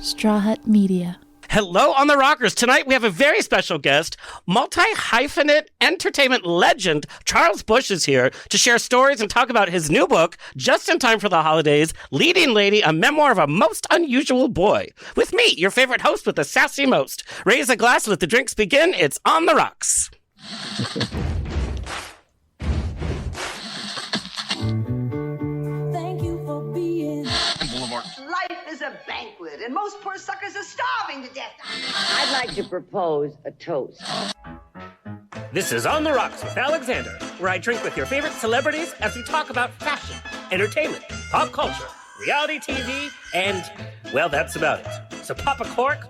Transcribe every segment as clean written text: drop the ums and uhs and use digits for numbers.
Straw Hut Media. Hello on the Rockers. Tonight we have a very special guest. Multi-hyphenate entertainment legend Charles Busch is here to share stories and talk about his new book, just in time for the holidays, Leading Lady, a memoir of a most unusual boy. With me, your favorite host with the sassy most. Raise a glass, let the drinks begin. It's On the Rocks. Life is a banquet, and most poor suckers are starving to death. I'd like to propose a toast. This is On the Rocks with Alexander, where I drink with your favorite celebrities as we talk about fashion, entertainment, pop culture, reality TV, and, well, that's about it. So pop a cork,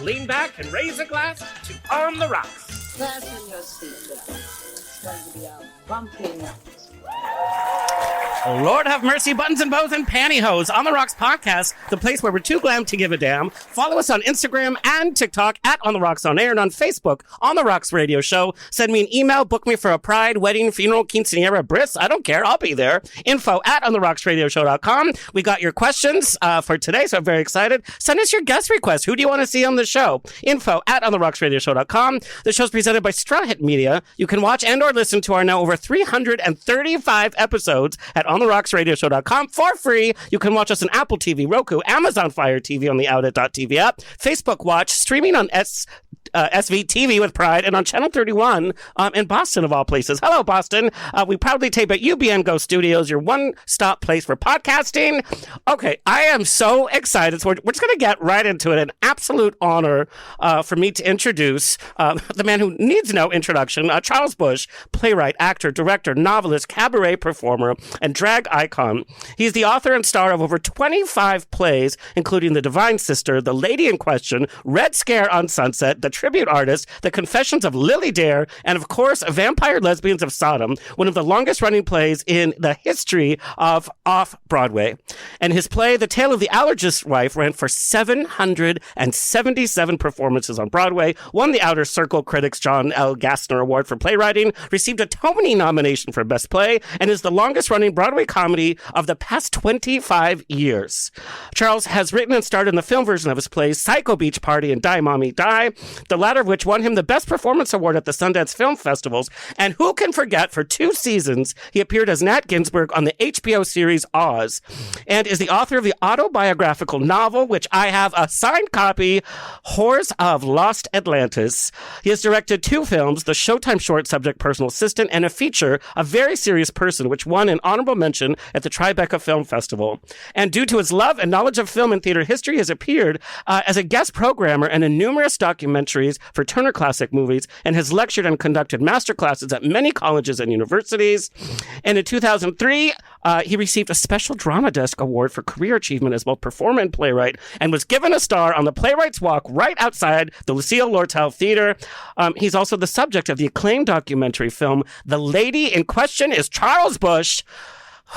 lean back, and raise a glass to On the Rocks. Fasten your seatbelt. It's going to be a bumpy night. Lord have mercy, buttons and bows and pantyhose. On the Rocks podcast, the place where we're too glam to give a damn. Follow us on Instagram and TikTok at On the Rocks On Air, and on Facebook, On the Rocks Radio Show. Send me an email, book me for a pride, wedding, funeral, quinceanera, bris. I don't care. I'll be there. Info at ontherocksradioshow.com. We got your questions for today, so I'm very excited. Send us your guest requests. Who do you want to see on the show? Info at ontherocksradioshow.com. The show's presented by Straw Hut Media. You can watch and or listen to our now over 335 episodes at ontherocksradioshow.com for free. You can watch us on Apple TV, Roku, Amazon Fire TV on the Outlet.tv app, Facebook Watch, streaming on SVTV with Pride, and on Channel 31 in Boston, of all places. Hello, Boston. We proudly tape at UBN Go Studios, your one-stop place for podcasting. Okay, I am so excited. So we're just going to get right into it. An absolute honor for me to introduce the man who needs no introduction, Charles Busch, playwright, actor, director, novelist, cabaret performer, and drag icon. He's the author and star of over 25 plays, including The Divine Sister, The Lady in Question, Red Scare on Sunset, The Tribute Artist, The Confessions of Lily Dare, and of course, Vampire Lesbians of Sodom, one of the longest running plays in the history of off-Broadway. And his play, The Tale of the Allergist's Wife, ran for 777 performances on Broadway, won the Outer Circle Critics' John L. Gassner Award for Playwriting, received a Tony nomination for Best Play, and is the longest-running Broadway comedy of the past 25 years. Charles has written and starred in the film version of his plays Psycho Beach Party and Die Mommy Die, the latter of which won him the Best Performance Award at the Sundance Film Festivals. And who can forget, for 2 seasons, he appeared as Nat Ginsburg on the HBO series Oz, and is the author of the autobiographical novel, which I have a signed copy, Whores of Lost Atlantis. He has directed 2 films, the Showtime short subject Personal Assistant, and a feature, A Very Serious Person, which won an honorable mention at the Tribeca Film Festival. And due to his love and knowledge of film and theater history, he has appeared as a guest programmer and in numerous documentaries for Turner Classic Movies, and has lectured and conducted master classes at many colleges and universities. And in 2003, he received a Special Drama Desk Award for career achievement as both performer and playwright, and was given a star on the Playwrights Walk right outside the Lucille Lortel Theater. He's also the subject of the acclaimed documentary film, The Lady in Question is Charles Busch.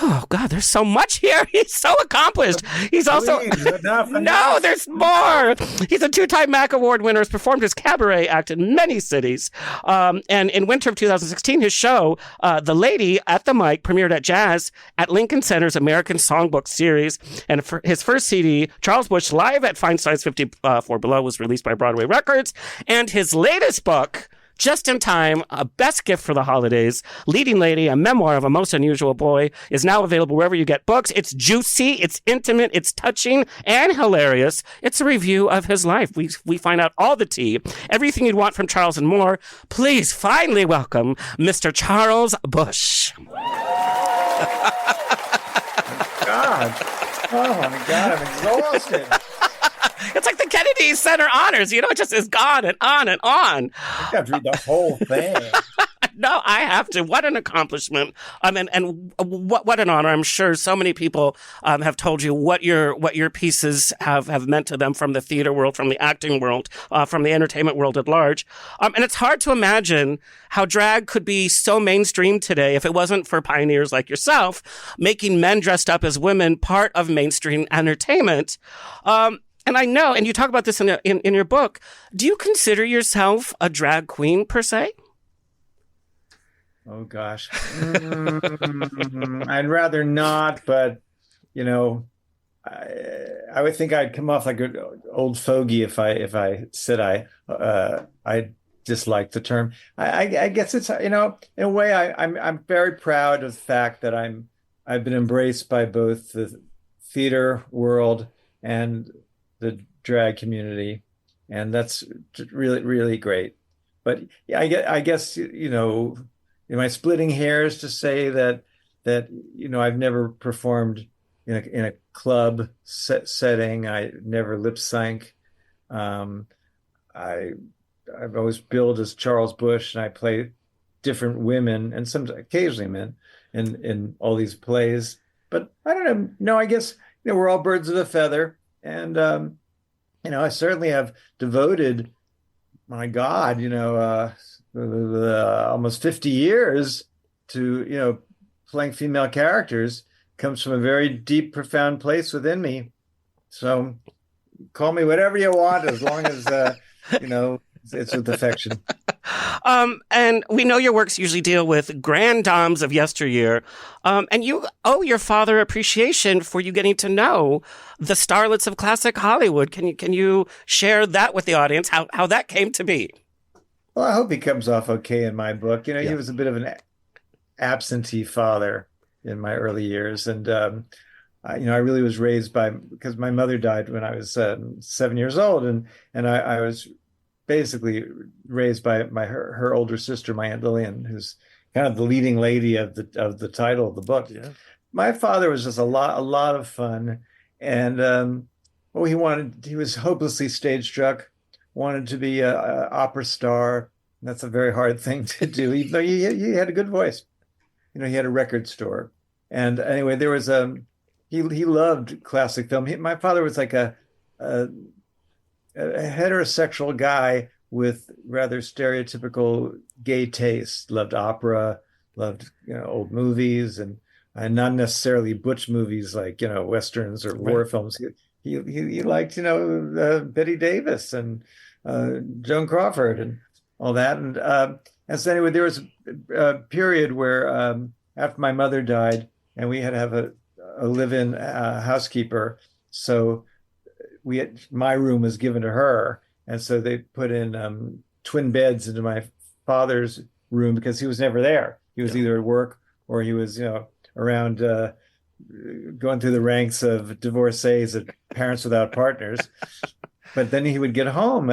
Oh, God, there's so much here. He's so accomplished. He's also... No, there's more. He's a 2-time MAC Award winner, has performed his cabaret act in many cities. And in winter of 2016, his show, The Lady at the Mic, premiered at Jazz at Lincoln Center's American Songbook Series. And for his first CD, Charles Busch Live at Fine Size 54 Below, was released by Broadway Records. And his latest book, Just in Time, a best gift for the holidays, Leading Lady, a memoir of a most unusual boy, is now available wherever you get books. It's juicy, it's intimate, it's touching, and hilarious. It's a review of his life. We find out all the tea, everything you'd want from Charles and more. Please finally welcome Mr. Charles Busch. God. Oh my God, I'm exhausted. It's like the Kennedy Center honors, it just is on and on and on. I have to read the whole thing. No, I have to. What an accomplishment. And what an honor. I'm sure so many people have told you what your pieces have meant to them from the theater world, from the acting world, from the entertainment world at large. And it's hard to imagine how drag could be so mainstream today if it wasn't for pioneers like yourself, making men dressed up as women part of mainstream entertainment. And I know, and you talk about this in your book, do you consider yourself a drag queen per se? Oh, gosh. I'd rather not, but, I would think I'd come off like an old fogey if I said I dislike the term. I guess it's, in a way I'm very proud of the fact that I've been embraced by both the theater world and the drag community, and that's really, really great. But yeah, I guess, am I splitting hairs to say that I've never performed in a club setting. I never lip sync. Um, I I've always billed as Charles Busch, and I play different women and some occasionally men in all these plays. But I don't know. No, I guess we're all birds of a feather, and I certainly have devoted, my God, almost 50 years to playing female characters. Comes from a very deep, profound place within me. So call me whatever you want, as long as it's with affection. And we know your works usually deal with grand dames of yesteryear. And you owe your father appreciation for you getting to know the starlets of classic Hollywood. Can you share that with the audience, how that came to be? Well, I hope he comes off okay in my book. He was a bit of an absentee father in my early years. And, I really was raised because my mother died when I was 7 years old. And I was basically raised by her older sister, my Aunt Lillian, who's kind of the leading lady of the title of the book. Yeah. My father was just a lot of fun. And he was hopelessly stage struck, wanted to be a opera star. That's a very hard thing to do, even though he had a good voice. He had a record store. And anyway, there was he loved classic film. My father was like a heterosexual guy with rather stereotypical gay taste. Loved opera, loved old movies, and not necessarily butch movies like westerns or war films. He liked Betty Davis and Joan Crawford and all that. And so anyway, there was a period where after my mother died, and we had to have a live-in housekeeper. So my room was given to her. And so they put in twin beds into my father's room because he was never there. He was either at work or he was, around going through the ranks of divorcees and parents without partners. But then he would get home,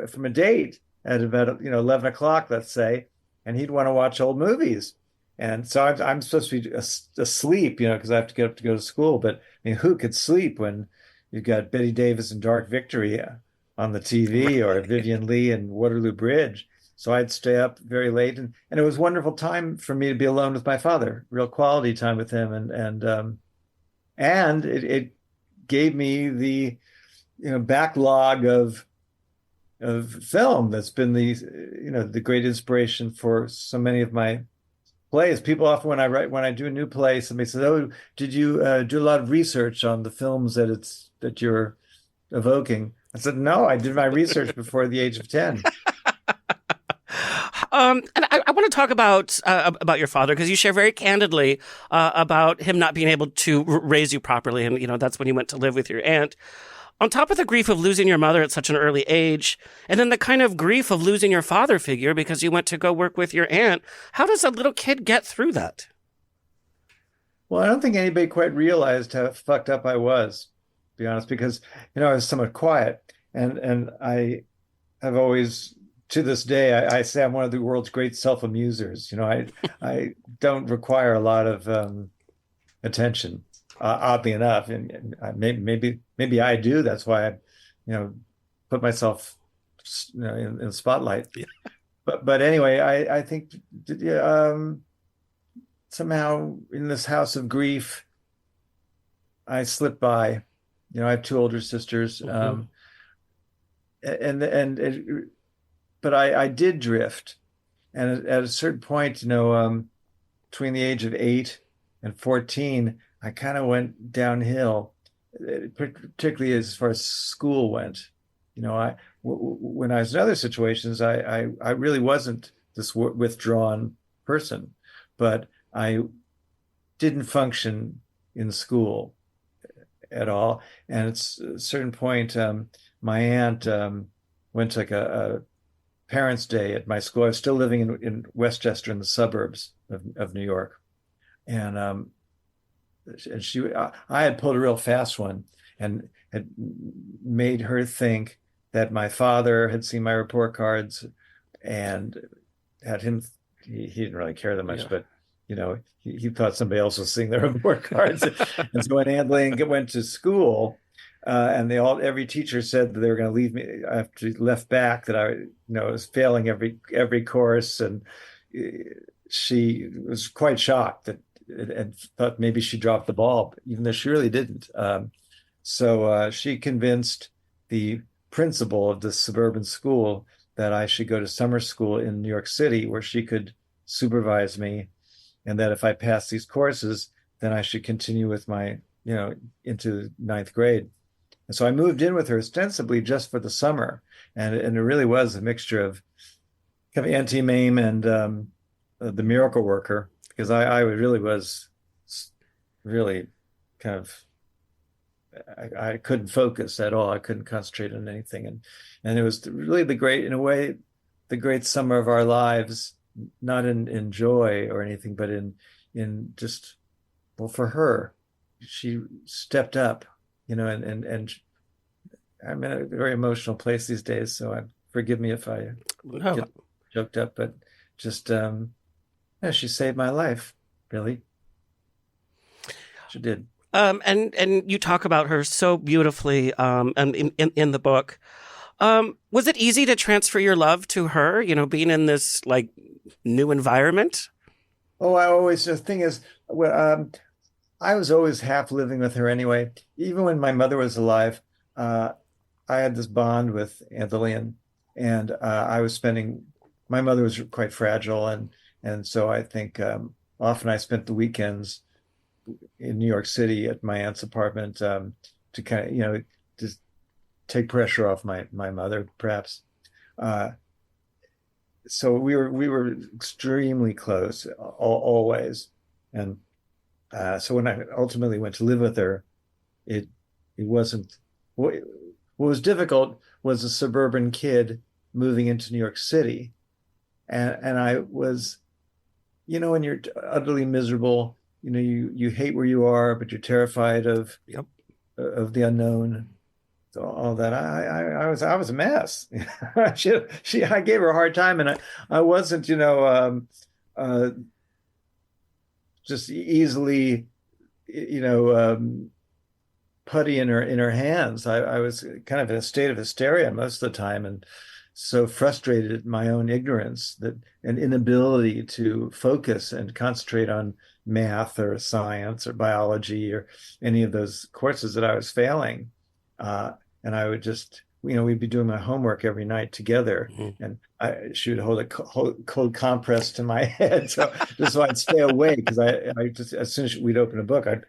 from a date at about, 11 o'clock, let's say, and he'd want to watch old movies. And so I'm supposed to be asleep, because I have to get up to go to school. But I mean, who could sleep when you've got Betty Davis and Dark Victory on the TV, or Vivian Leigh and Waterloo Bridge? So I'd stay up very late, and it was a wonderful time for me to be alone with my father, real quality time with him, and it gave me the backlog of film that's been the great inspiration for so many of my plays. People often, when I do a new play, somebody says, "Oh, did you do a lot of research on the films that you're evoking?" I said, "No, I did my research before the age of 10." And I want to talk about your father, because you share very candidly about him not being able to raise you properly, and that's when you went to live with your aunt. On top of the grief of losing your mother at such an early age, and then the kind of grief of losing your father figure because you went to go work with your aunt, how does a little kid get through that? Well, I don't think anybody quite realized how fucked up I was, to be honest, because I was somewhat quiet, and I have always, to this day, I say I'm one of the world's great self-amusers. I don't require a lot of attention, oddly enough, and maybe I do. That's why I, put myself, in the spotlight. Yeah. But anyway, I think somehow in this house of grief, I slipped by. I have two older sisters, mm-hmm. But I did drift, and at a certain point, between the age of 8 and 14, I kind of went downhill, particularly as far as school went. When I was in other situations, I really wasn't this withdrawn person, but I didn't function in school, at all. And at a certain point, my aunt went to like a parents' day at my school. I was still living in Westchester in the suburbs of New York. And I had pulled a real fast one and had made her think that my father had seen my report cards and had him, he didn't really care that much, but he thought somebody else was seeing the report cards. And so when Aunt Lane went to school, and every teacher said that they were going to leave me after left back, that I was failing every course, and she was quite shocked that and thought maybe she dropped the ball, even though she really didn't. So she convinced the principal of the suburban school that I should go to summer school in New York City, where she could supervise me, and that if I passed these courses, then I should continue with my, into ninth grade. And so I moved in with her ostensibly just for the summer. And it really was a mixture of kind of Auntie Mame and the miracle worker, because I really was really kind of, I couldn't focus at all. I couldn't concentrate on anything. And it was really the great summer of our lives, not in joy or anything, but in just, well, for her, she stepped up, and I'm in a very emotional place these days, so forgive me if I get choked up, but just, she saved my life, really. She did. And you talk about her so beautifully, and in the book. Was it easy to transfer your love to her, being in this like new environment? Oh, the thing is, I was always half living with her anyway. Even when my mother was alive, I had this bond with Aunt, and I was my mother was quite fragile, and so I think often I spent the weekends in New York City at my aunt's apartment to kind of, just take pressure off my mother, perhaps. So we were extremely close, always, and so when I ultimately went to live with her, it wasn't. What was difficult was a suburban kid moving into New York City, and I was, when you're utterly miserable, you hate where you are, but you're terrified of the unknown. So all that I was a mess. I gave her a hard time, and I wasn't, just easily, putty in her hands. I was kind of in a state of hysteria most of the time, and so frustrated at my own ignorance and inability to focus and concentrate on math or science or biology or any of those courses that I was failing. And I would just, we'd be doing my homework every night together, and she would hold a cold compress to my head, so I'd stay awake, because I just, as soon as we'd open a book, I'd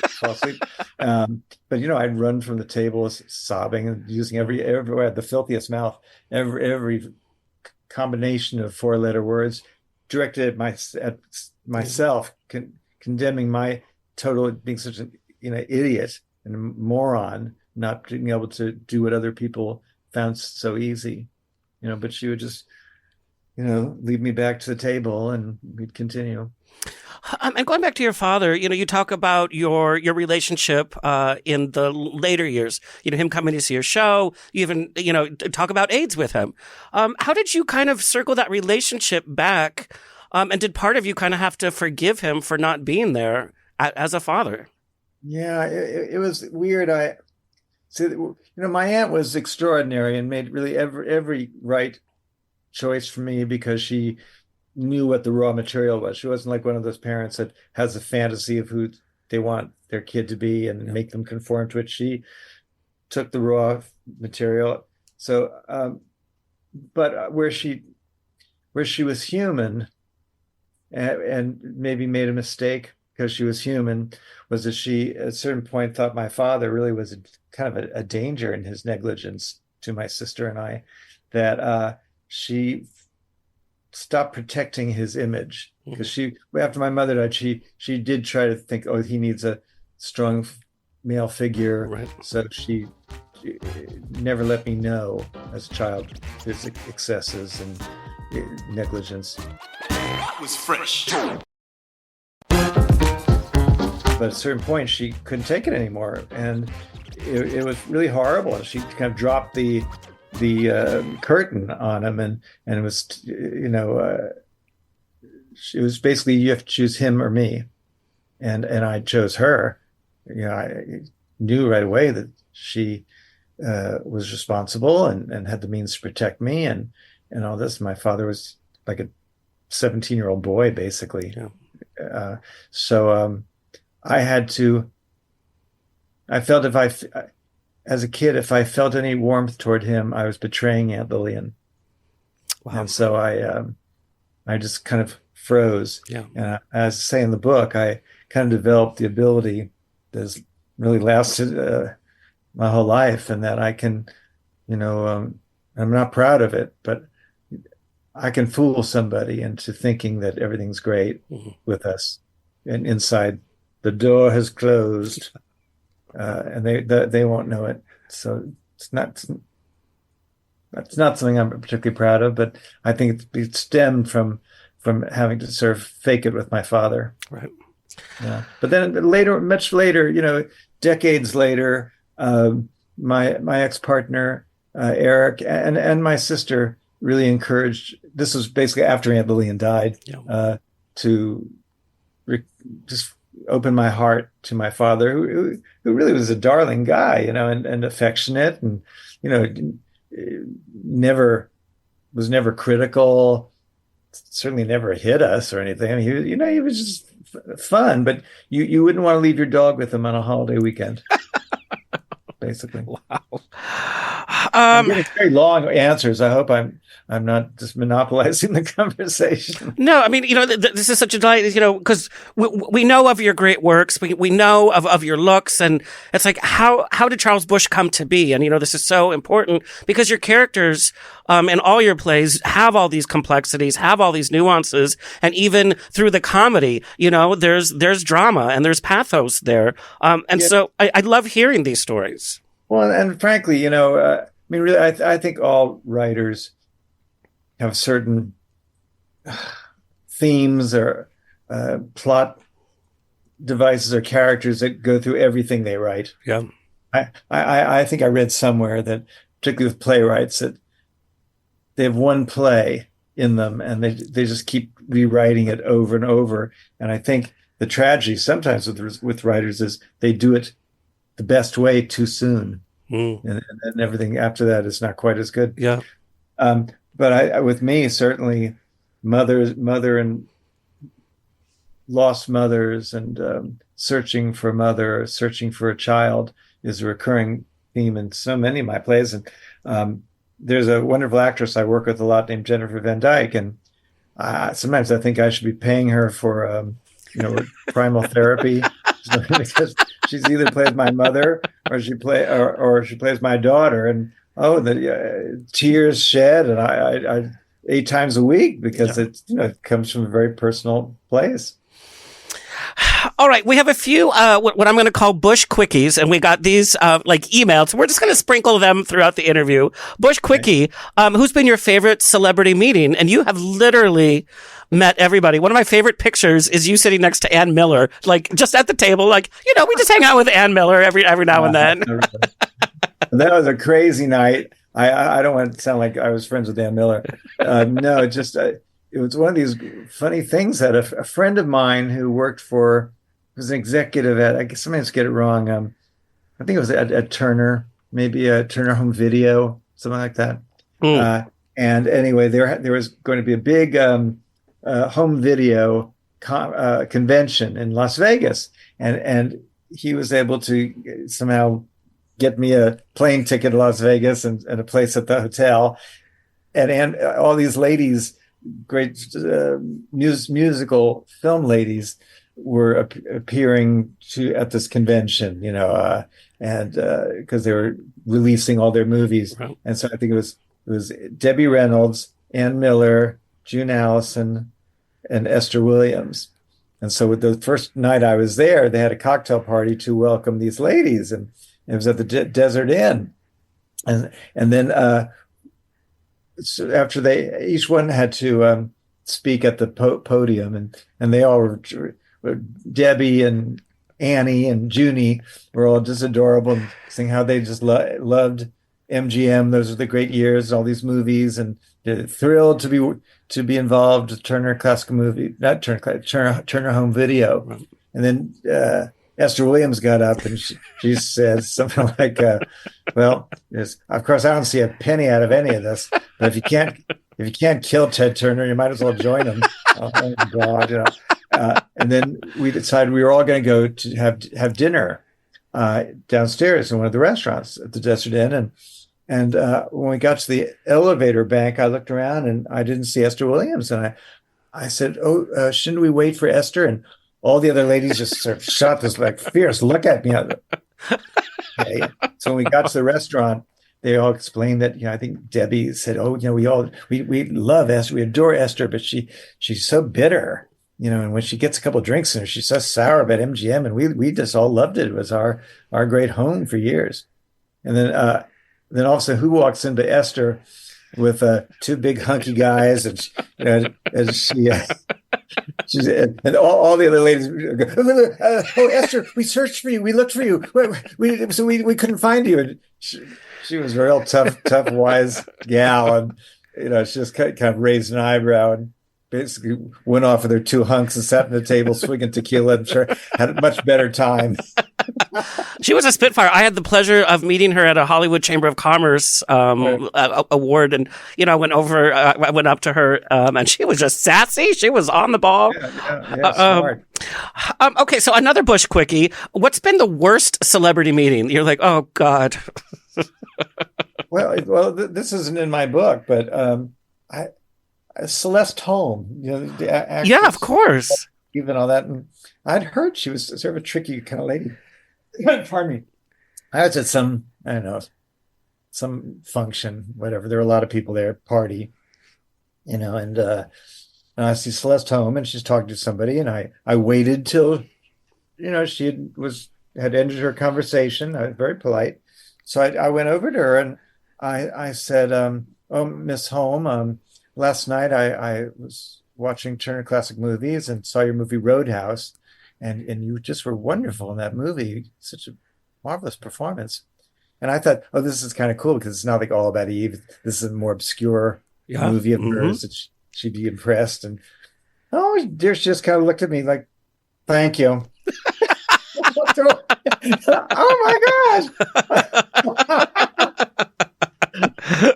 fall asleep. But I'd run from the table sobbing and using everywhere, the filthiest mouth, every combination of 4-letter words directed at myself, condemning my total being such an idiot and a moron, not being able to do what other people found so easy, but she would just, lead me back to the table, and we'd continue. And going back to your father, you talk about your relationship in the later years, him coming to see your show, you even, talk about AIDS with him. How did you kind of circle that relationship back? And did part of you kind of have to forgive him for not being there as a father? Yeah, it was weird. My aunt was extraordinary and made really every right choice for me, because she knew what the raw material was. She wasn't like one of those parents that has a fantasy of who they want their kid to be and make them conform to it. She took the raw material. So, but where she was human, and maybe made a mistake because she was human, was that she at a certain point thought my father really was kind of a danger in his negligence to my sister and I, that she stopped protecting his image, because after my mother died, she did try to think, oh, he needs a strong male figure. Right. So she never let me know as a child his excesses and negligence. That was fresh. But at a certain point, she couldn't take it anymore, and it was really horrible. She kind of dropped the curtain on him, and it was, it was basically, you have to choose him or me, and I chose her. I knew right away that she was responsible and had the means to protect me and all this. My father was like a 17-year-old boy, basically. Yeah. So I felt as a kid, if I felt any warmth toward him, I was betraying Aunt Lillian. Wow. And so I just kind of froze. Yeah. And as I say in the book, I kind of developed the ability that's really lasted my whole life, and that I can, I'm not proud of it, but I can fool somebody into thinking that everything's great with us, and inside the door has closed, and they won't know it. So it's not something I'm particularly proud of, but I think it stemmed from having to sort of fake it with my father. Right. Yeah. But then much later, decades later, my ex-partner, Eric, and my sister really encouraged, this was basically after Aunt Lillian died, to just open my heart to my father, who really was a darling guy, and affectionate, and, was never critical, certainly never hit us or anything. I mean, he was just fun, but you wouldn't want to leave your dog with him on a holiday weekend. Basically. Wow. I'm getting very long answers. I hope I'm not just monopolizing the conversation. No, I mean, this is such a delight, because we know of your great works. We know of your looks, and it's like, how did Charles Busch come to be? And, this is so important because your characters, in all your plays have all these complexities, have all these nuances. And even through the comedy, there's drama and there's pathos there. So I love hearing these stories. Well, and frankly, really, I think all writers have certain themes or plot devices or characters that go through everything they write. Yeah. I think I read somewhere that, particularly with playwrights, that they have one play in them and they just keep rewriting it over and over. And I think the tragedy sometimes with writers is they do it the best way too soon. And everything after that is not quite as good. Yeah. But with me, certainly mother and lost mothers and searching for a mother, searching for a child is a recurring theme in so many of my plays. And there's a wonderful actress I work with a lot named Jennifer Van Dyke. And sometimes I think I should be paying her for, primal therapy. Because she's either plays my mother or she plays my daughter, and the tears shed, and I 8 times a week because it comes from a very personal place. All right, we have a few what I'm going to call Busch quickies, and we got these emails. We're just going to sprinkle them throughout the interview. Busch quickie, who's been your favorite celebrity meeting? And you have literally met everybody. One of my favorite pictures is you sitting next to Ann Miller, just at the table, we just hang out with Ann Miller every now and then. That was a crazy night. I don't want to sound like I was friends with Ann Miller. No, it was one of these funny things that a friend of mine who was an executive at, I guess sometimes get it wrong. I think it was at Turner, maybe Turner Home Video, something like that. And anyway, there was going to be a big home video convention in Las Vegas, and he was able to somehow get me a plane ticket to Las Vegas and a place at the hotel, and all these ladies, great musical film ladies, were appearing at this convention, and because they were releasing all their movies. Right. And so I think it was Debbie Reynolds, Ann Miller, June Allison, and Esther Williams. And so with the first night I was there, they had a cocktail party to welcome these ladies, and it was at the Desert Inn. And then so after each one had to speak at the podium, and they all were Debbie and Annie and Junie were all just adorable, and saying how they just loved MGM. Those are the great years, all these movies, and they're thrilled to be involved with Turner Classical Movie, not Turner Home Video. And then Esther Williams got up and she said something like, "Well, of course, I don't see a penny out of any of this, but if you can't kill Ted Turner, you might as well join him." Oh God, and then we decided we were all going to go to have dinner downstairs in one of the restaurants at the Desert Inn, and when we got to the elevator bank, I looked around and I didn't see Esther Williams, and I said, "Oh, shouldn't we wait for Esther?" And all the other ladies just sort of shot this like fierce look at me. Okay. So when we got to the restaurant, they all explained that, I think Debbie said, "Oh, we love Esther, we adore Esther, but she's so bitter, and when she gets a couple of drinks in her, she's so sour about MGM, and we just all loved it. It was our great home for years." And then also, who walks into Esther with two big hunky guys, and and all the other ladies go, "Oh, Esther, we searched for you, we looked for you, we couldn't find you." And she was a real tough, wise gal, and she just kind of raised an eyebrow and basically went off with her two hunks and sat at the table swinging tequila, and sure had a much better time. She was a spitfire. I had the pleasure of meeting her at a Hollywood Chamber of Commerce award, and I went up to her, and she was just sassy. She was on the ball. Smart. Okay, so another Busch quickie. What's been the worst celebrity meeting? You're like, oh God. Well, this isn't in my book, but Celeste Holm, the actress, yeah, of course, even all that. And I'd heard she was sort of a tricky kind of lady. Pardon me. I was at some function, whatever. There were a lot of people there, party, and I see Celeste Holm, and she's talking to somebody, and I waited till, she had ended her conversation. I was very polite, so I went over to her and I said, "Oh, Miss Holm, last night I was watching Turner Classic Movies and saw your movie Roadhouse, and you just were wonderful in that movie. Such a marvelous performance." And I thought, oh, this is kind of cool because it's not like All About Eve. This is a more obscure movie of hers that she'd be impressed. And oh, dear, she just kind of looked at me like, "Thank you." Oh my gosh!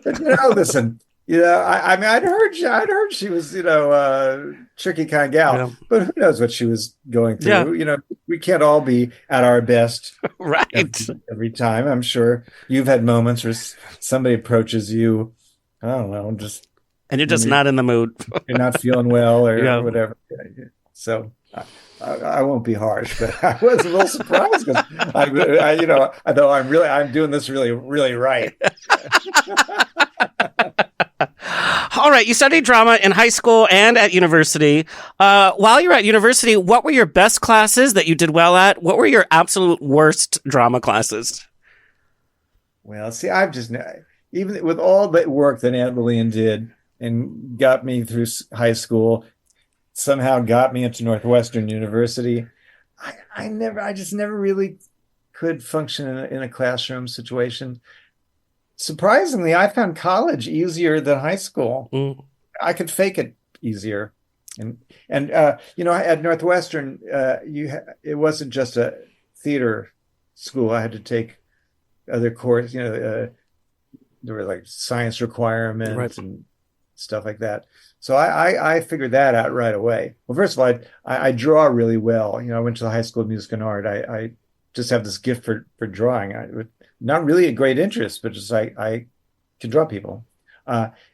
But, listen. I mean, I'd heard she was, tricky kind of gal, but who knows what she was going through? Yeah. We can't all be at our best, right? Every time. I'm sure you've had moments where somebody approaches you, I don't know, and you're just not in the mood. You're not feeling well or whatever. So I won't be harsh, but I was a little surprised because I'm doing this really, really right. All right. You studied drama in high school and at university. While you were at university, what were your best classes that you did well at? What were your absolute worst drama classes? Well, see, I've just, even with all the work that Aunt Lillian did and got me through high school, somehow got me into Northwestern University, I just never really could function in a classroom situation. Surprisingly, I found college easier than high school. I could fake it easier, and at Northwestern, it wasn't just a theater school. I had to take other courses. There were like science requirements and stuff like that. So I figured that out right away. Well, first of all, I draw really well. I went to the High School of Music and Art. I just have this gift for drawing. Not really a great interest, but just I can draw people.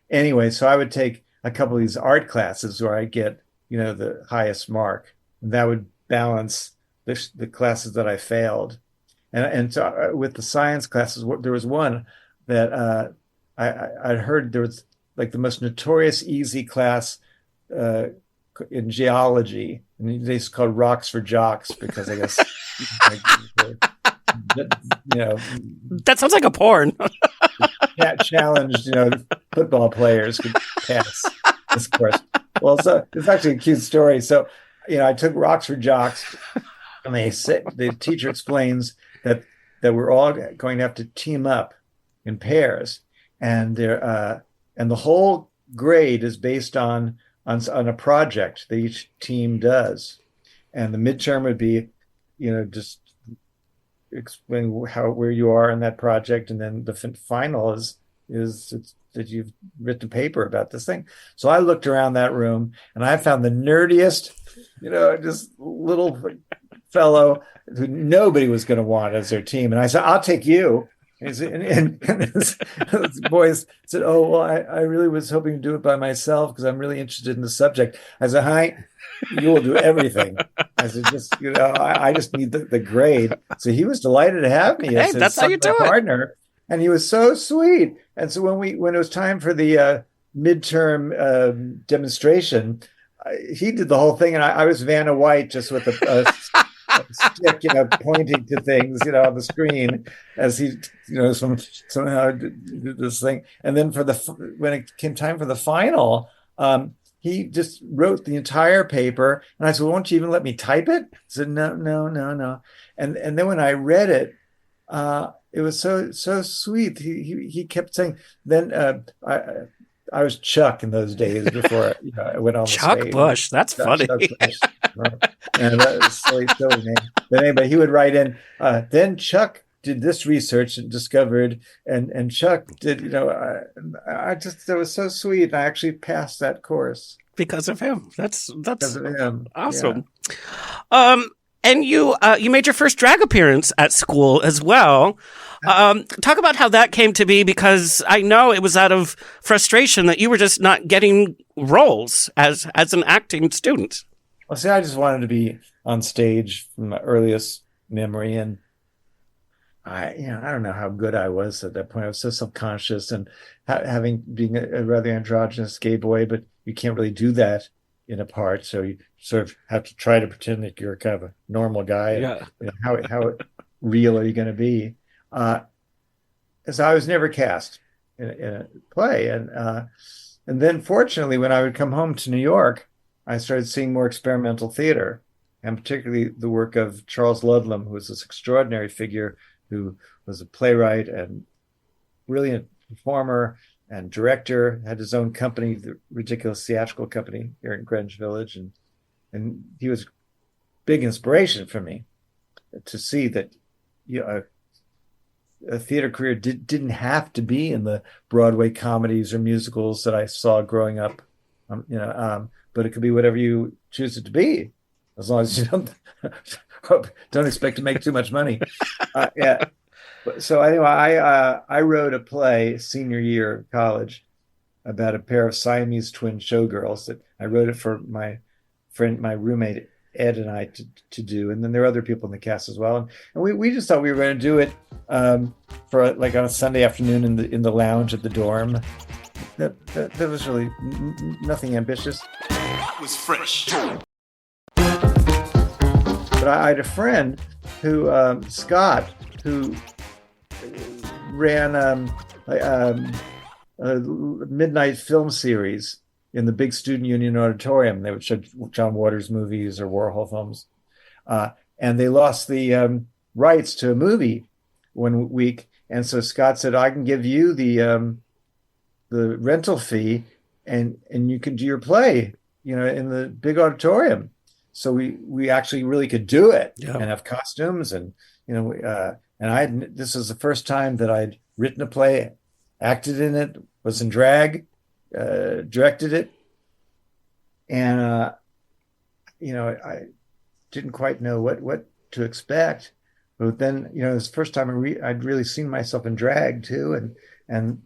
Anyway, so I would take a couple of these art classes where I get, the highest mark. And that would balance the classes that I failed. And so with the science classes, there was one that I'd heard there was like the most notorious easy class in geology, and they used to call it rocks for jocks because I guess you know That sounds like a porn. challenged football players could pass this course. Well, so it's actually a cute story. So I took rocks for jocks, and the teacher explains that we're all going to have to team up in pairs, and the whole grade is based on a project that each team does, and the midterm would be just explain where you are in that project, and then the final is that you've written a paper about this thing. So I looked around that room, and I found the nerdiest, just little fellow who nobody was going to want as their team, and I said, "I'll take you." And his boys said, "Oh, well, I really was hoping to do it by myself because I'm really interested in the subject." I said, "Hi, you will do everything." I said, I just need the grade. So he was delighted to have me as that's how you do it. Partner, and he was so sweet. And so when it was time for the midterm demonstration, he did the whole thing, and I was Vanna White just with a stick, pointing to things, on the screen as he, somehow did this thing. And then when it came time for the final, he just wrote the entire paper. And I said, "Well, won't you even let me type it?" He said, No. And then when I read it, it was so sweet. He kept saying, then I was Chuck in those days before I went on the Chuck stage. Busch. That's funny. Chuck Busch. And that was silly name. But anyway, he would write in, then Chuck did this research and discovered, and Chuck did, that was so sweet. I actually passed that course. Because of him. That's Because of him. awesome. Yeah. And you made your first drag appearance at school as well. Talk about how that came to be, because I know it was out of frustration that you were just not getting roles as an acting student. Well, see, I just wanted to be on stage from my earliest memory, and I don't know how good I was at that point. I was so self-conscious, and being a rather androgynous gay boy, but you can't really do that in a part, so you sort of have to try to pretend that you're kind of a normal guy. Yeah. And, how real are you going to be? So I was never cast in a play, and then fortunately, when I would come home to New York, I started seeing more experimental theater, and particularly the work of Charles Ludlam, who was this extraordinary figure who was a playwright and brilliant performer and director, had his own company, the Ridiculous Theatrical Company here in Greenwich Village. And he was a big inspiration for me to see that a theater career didn't have to be in the Broadway comedies or musicals that I saw growing up, but it could be whatever you choose it to be, as long as you don't expect to make too much money. Yeah. So anyway, I wrote a play senior year of college about a pair of Siamese twin showgirls. That I wrote it for my roommate Ed and I to do, and then there were other people in the cast as well. And we just thought we were going to do it for like on a Sunday afternoon in the lounge at the dorm. That was really nothing ambitious. That was fresh. But I had a friend who Scott, who ran a midnight film series in the big student union auditorium. They would show John Waters movies or Warhol films. And they lost the rights to a movie one week. And so Scott said, "I can give you the rental fee and you can do your play, in the big auditorium." So we actually really could do it and have costumes and, this was the first time that I'd written a play, acted in it, was in drag, directed it. And, I didn't quite know what to expect. But then, it was the first time I'd really seen myself in drag too. And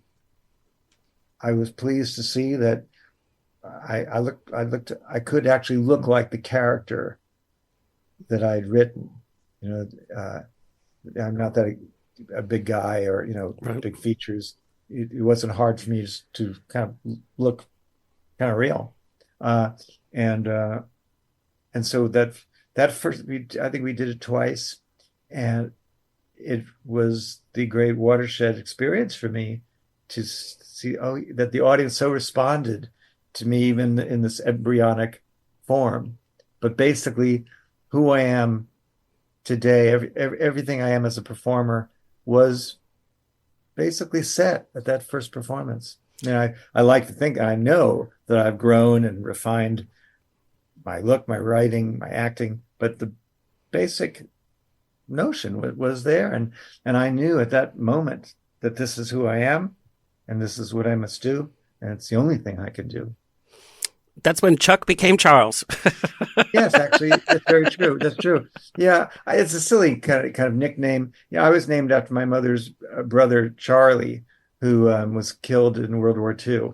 I was pleased to see that I could actually look like the character that I'd written. I'm not that a big guy or, Right. big features. It wasn't hard for me to kind of look kind of real. and so that first, I think we did it twice, and it was the great watershed experience for me to see that the audience so responded to me even in this embryonic form. But basically, who I am today, everything I am as a performer was basically set at that first performance. I mean, I like to think, I know that I've grown and refined my look, my writing, my acting, but the basic notion was there. And I knew at that moment that this is who I am and this is what I must do. And it's the only thing I can do. That's when Chuck became Charles. Yes, actually, that's very true. That's true. Yeah, it's a silly kind of nickname. Yeah, I was named after my mother's brother, Charlie, who was killed in World War II.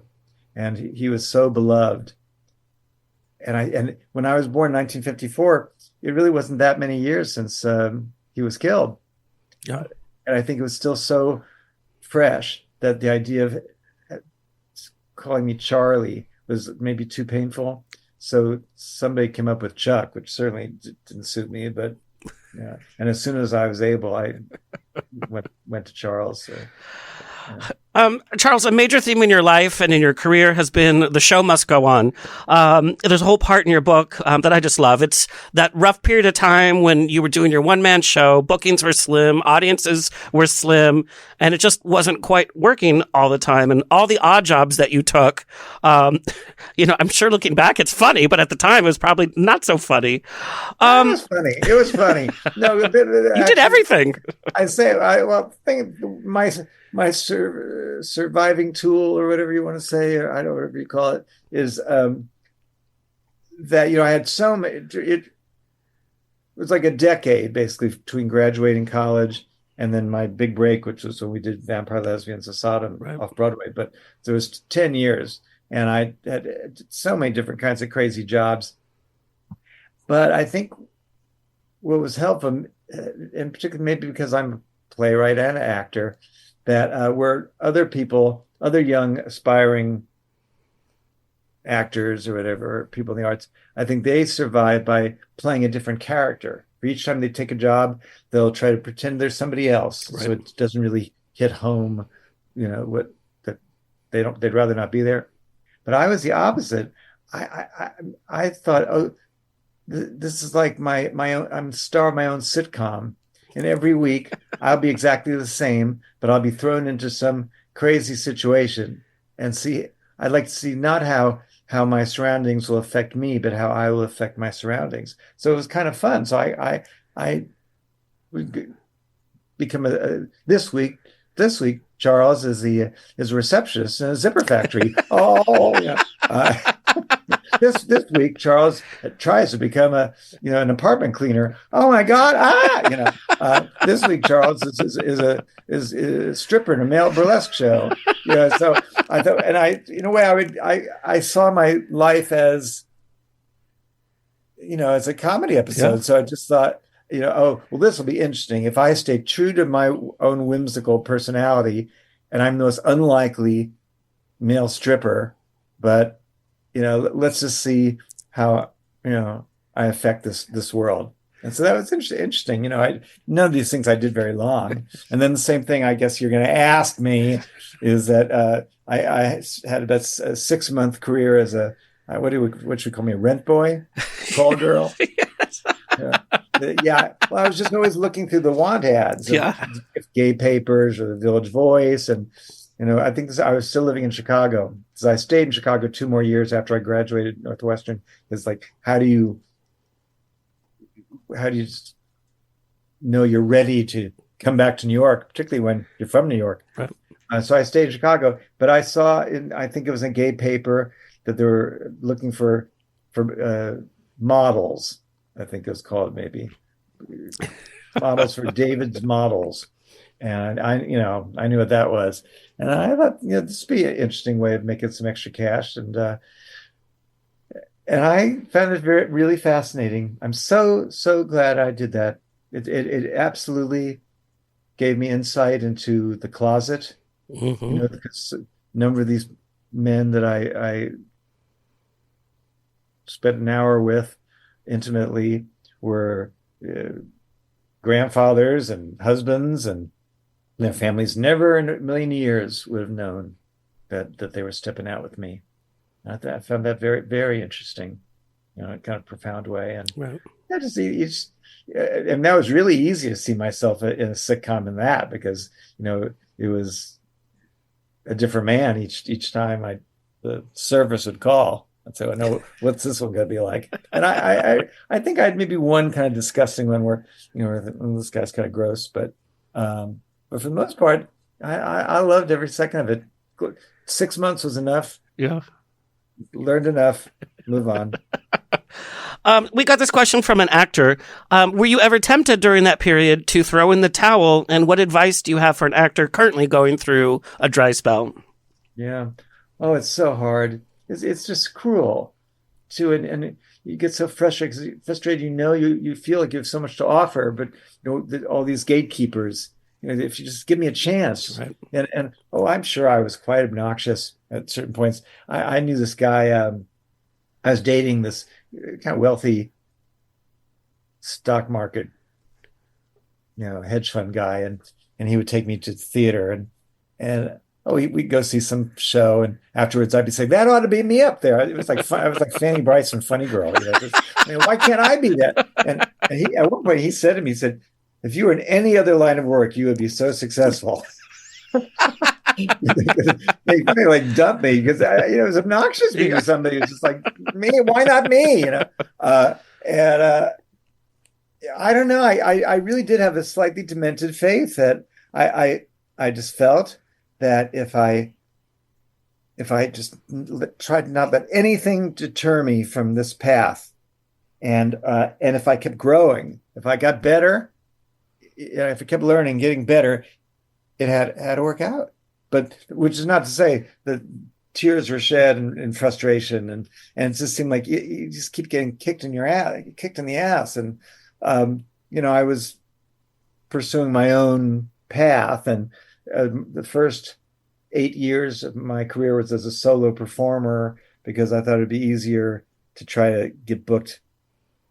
And he was so beloved. And when I was born in 1954, it really wasn't that many years since he was killed. Yeah. And I think it was still so fresh that the idea of calling me Charlie was maybe too painful. So somebody came up with Chuck, which certainly didn't suit me. But yeah, and as soon as I was able, I went to Charles. So, yeah. Charles, a major theme in your life and in your career has been the show must go on. There's a whole part in your book that I just love. It's that rough period of time when you were doing your one-man show, bookings were slim, audiences were slim, and it just wasn't quite working all the time. And all the odd jobs that you took, I'm sure looking back, it's funny, but at the time it was probably not so funny. It was funny. It was funny. No, you did everything. My surviving tool, or whatever you want to say, or I don't know, whatever you call it, is that I had so many. It was like a decade basically between graduating college and then my big break, which was when we did Vampire, Lesbians, and Sodom off Broadway. But there was 10 years, and I had so many different kinds of crazy jobs. But I think what was helpful, in particular, maybe because I'm a playwright and an actor, that were other people, other young aspiring actors or whatever, people in the arts, I think they survive by playing a different character. For each time they take a job, they'll try to pretend they're somebody else. Right. So it doesn't really hit home, what that they'd rather not be there. But I was the opposite. I thought, this is like my own, I'm the star of my own sitcom. And every week I'll be exactly the same, but I'll be thrown into some crazy situation and I'd like to see not how my surroundings will affect me, but how I will affect my surroundings. So it was kind of fun. So I would become this week, Charles is a receptionist in a zipper factory. This week, Charles tries to become an apartment cleaner. Oh my God! This week, Charles is a stripper in a male burlesque show. So I thought, and in a way, I saw my life as as a comedy episode. Yeah. So I just thought, this will be interesting if I stay true to my own whimsical personality, and I'm the most unlikely male stripper, but let's just see how, I affect this world. And so that was interesting. None of these things I did very long. And then the same thing, I guess you're going to ask me, is that I had about a 6-month career as what should we call me, a rent boy, call girl. Yes. Yeah. Well, I was just always looking through the want ads, gay papers or the Village Voice, and I think I was still living in Chicago, because I stayed in Chicago 2 more years after I graduated Northwestern. It's like, how do you know you're ready to come back to New York, particularly when you're from New York? Right. So I stayed in Chicago, but I saw I think it was a gay paper that they were looking for models. I think it was called maybe models for David's Models. And I knew what that was. And I thought, this would be an interesting way of making some extra cash. And I found it really fascinating. I'm so glad I did that. It absolutely gave me insight into the closet. Mm-hmm. Because a number of these men that I spent an hour with intimately were grandfathers and husbands, and their families never in a million years would have known that they were stepping out with me. I found that very, very interesting, in a kind of profound way. And Right. and that was really easy to see myself in a sitcom in that, because, it was a different man each time the service would call. And so I know, what's this one going to be like? And I think I had maybe one kind of disgusting one where, this guy's kind of gross, but for the most part, I loved every second of it. 6 months was enough. Yeah. Learned enough. Move on. We got this question from an actor. Were you ever tempted during that period to throw in the towel? And what advice do you have for an actor currently going through a dry spell? Yeah. Oh, it's so hard. It's just cruel too. And you get so frustrated. You feel like you have so much to offer, but all these gatekeepers, if you just give me a chance. Right. And I'm sure I was quite obnoxious at certain points. I knew this guy, I was dating this kind of wealthy stock market, hedge fund guy, and he would take me to the theater, and we'd go see some show, and afterwards I'd be saying, that ought to be me up there. It was like I was like Fanny Bryce from Funny Girl. Why can't I be that? And he, at one point he said to me, he said, if you were in any other line of work, you would be so successful. they like dumped me because it was obnoxious being with somebody who's just like, me, why not me? And I don't know. I really did have a slightly demented faith that I just felt that if I just tried to not let anything deter me from this path, and if I kept growing, if I got better, if I kept learning, getting better, it had to work out. But which is not to say that tears were shed in frustration, and it just seemed like you just keep getting kicked in the ass. And I was pursuing my own path, and the first 8 years of my career was as a solo performer, because I thought it'd be easier to try to get booked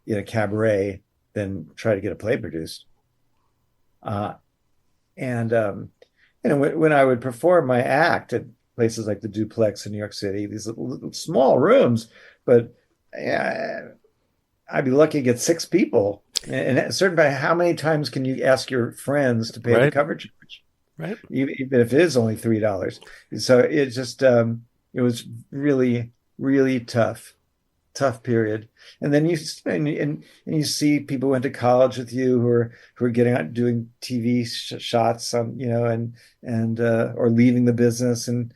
in a cabaret than try to get a play produced. When I would perform my act at places like the Duplex in New York City, these little small rooms, but I'd be lucky to get 6 people. And at a certain point, how many times can you ask your friends to pay the cover charge? Right. Even if it is only $3. So it just, it was really, really tough period. And then you see people who went to college with you who are getting out doing TV shots on, and or leaving the business and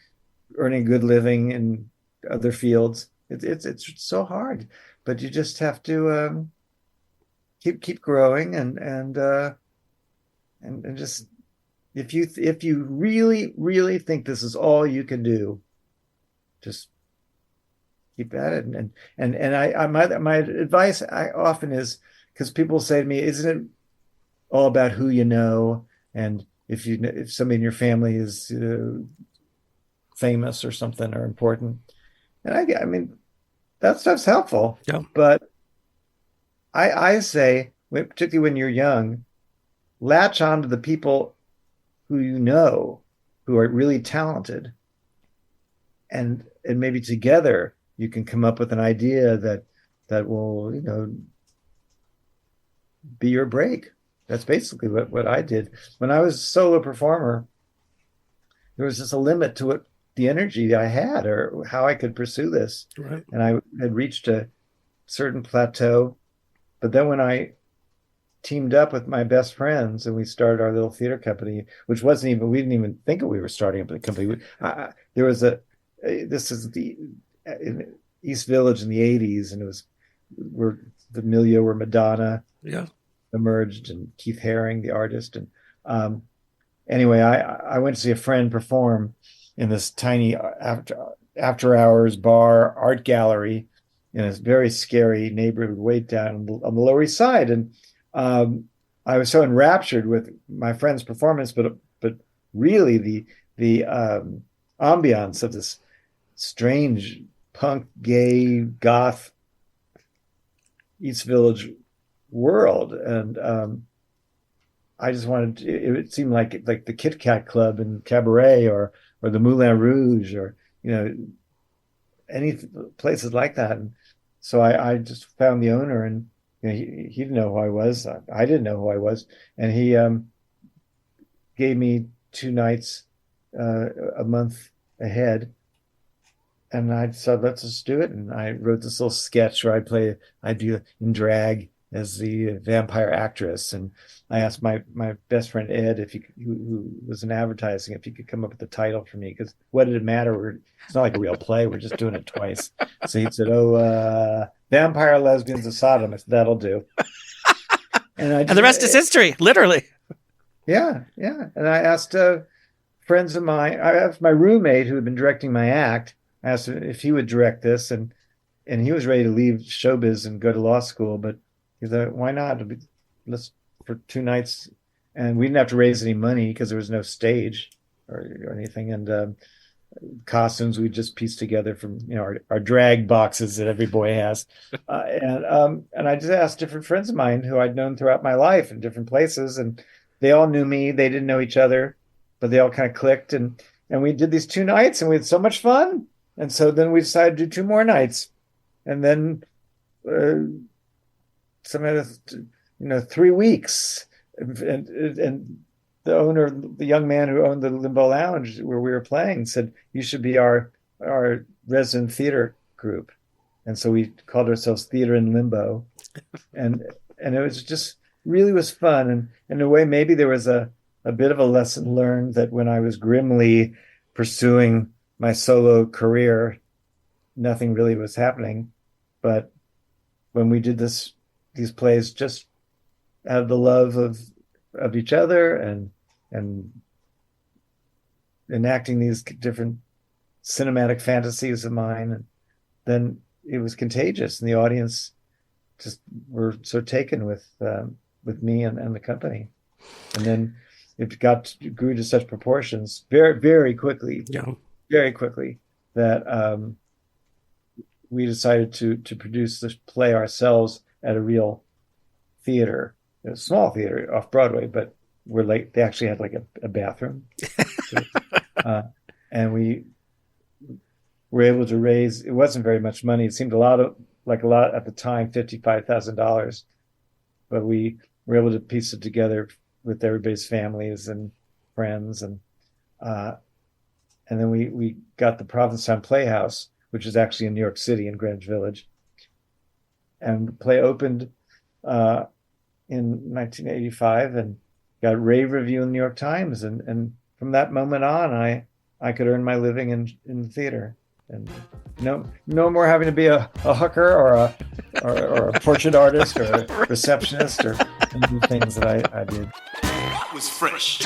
earning a good living in other fields. It's so hard, but you just have to keep growing and just if you really, really think this is all you can do, just keep at it. And my advice often is, because people say to me, isn't it all about who you know, and if somebody in your family is famous or something or important? And I mean that stuff's helpful. Yeah. But I say, particularly when you're young, latch on to the people who you know who are really talented, and maybe together you can come up with an idea that will, be your break. That's basically what I did. When I was a solo performer, there was just a limit to what the energy I had or how I could pursue this. Right. And I had reached a certain plateau. But then when I teamed up with my best friends and we started our little theater company, which we didn't even think we were starting up a company. There was this is in East Village in the 80s, and it was the milieu where Madonna emerged, and Keith Haring, the artist. And anyway, I went to see a friend perform in this tiny after hours bar art gallery in a very scary neighborhood way down on the Lower East Side. And I was so enraptured with my friend's performance, but really the ambiance of this strange punk, gay, goth East Village world, and I just wanted to, it seemed like the Kit Kat Club and Cabaret, or the Moulin Rouge, or any places like that. And so I just found the owner, and he didn't know who I was. I didn't know who I was, and he gave me 2 nights a month ahead. And I said, let's just do it. And I wrote this little sketch where I'd be in drag as the vampire actress. And I asked my best friend Ed, who was in advertising, if he could come up with the title for me, because what did it matter? It's not like a real play. We're just doing it twice. So he said, Vampire Lesbians of Sodom. I said, that'll do. And the rest is history, literally. Yeah. And I asked friends of mine, I asked my roommate who had been directing my act, I asked him if he would direct this, and he was ready to leave showbiz and go to law school, but he thought, why not? Let's for 2 nights, and we didn't have to raise any money because there was no stage or anything, and costumes we just pieced together from our drag boxes that every boy has, and I just asked different friends of mine who I'd known throughout my life in different places, and they all knew me. They didn't know each other, but they all kind of clicked, and we did these 2 nights, and we had so much fun. And so then we decided to do 2 more nights, and then some of 3 weeks. And the owner, the young man who owned the Limbo Lounge where we were playing, said, "You should be our resident theater group." And so we called ourselves Theater in Limbo, and it was just really was fun. And in a way, maybe there was a bit of a lesson learned that when I was grimly pursuing my solo career, nothing really was happening. But when we did these plays just out of the love of each other and enacting these different cinematic fantasies of mine, and then it was contagious, and the audience just were so taken with me and the company. And then it grew to such proportions very, very quickly. Yeah. Very quickly, that we decided to produce this play ourselves at a real theater, a small theater off Broadway, but they actually had like a bathroom. And we were able to raise, it wasn't very much money. It seemed a lot at the time, $55,000, but we were able to piece it together with everybody's families and friends, and then we got the Provincetown Playhouse, which is actually in New York City in Greenwich Village. And the play opened in 1985 and got rave review in the New York Times. And from that moment on, I could earn my living in the theater. And no more having to be a hooker or a portrait artist or a receptionist or any of the things that I did. That was fresh.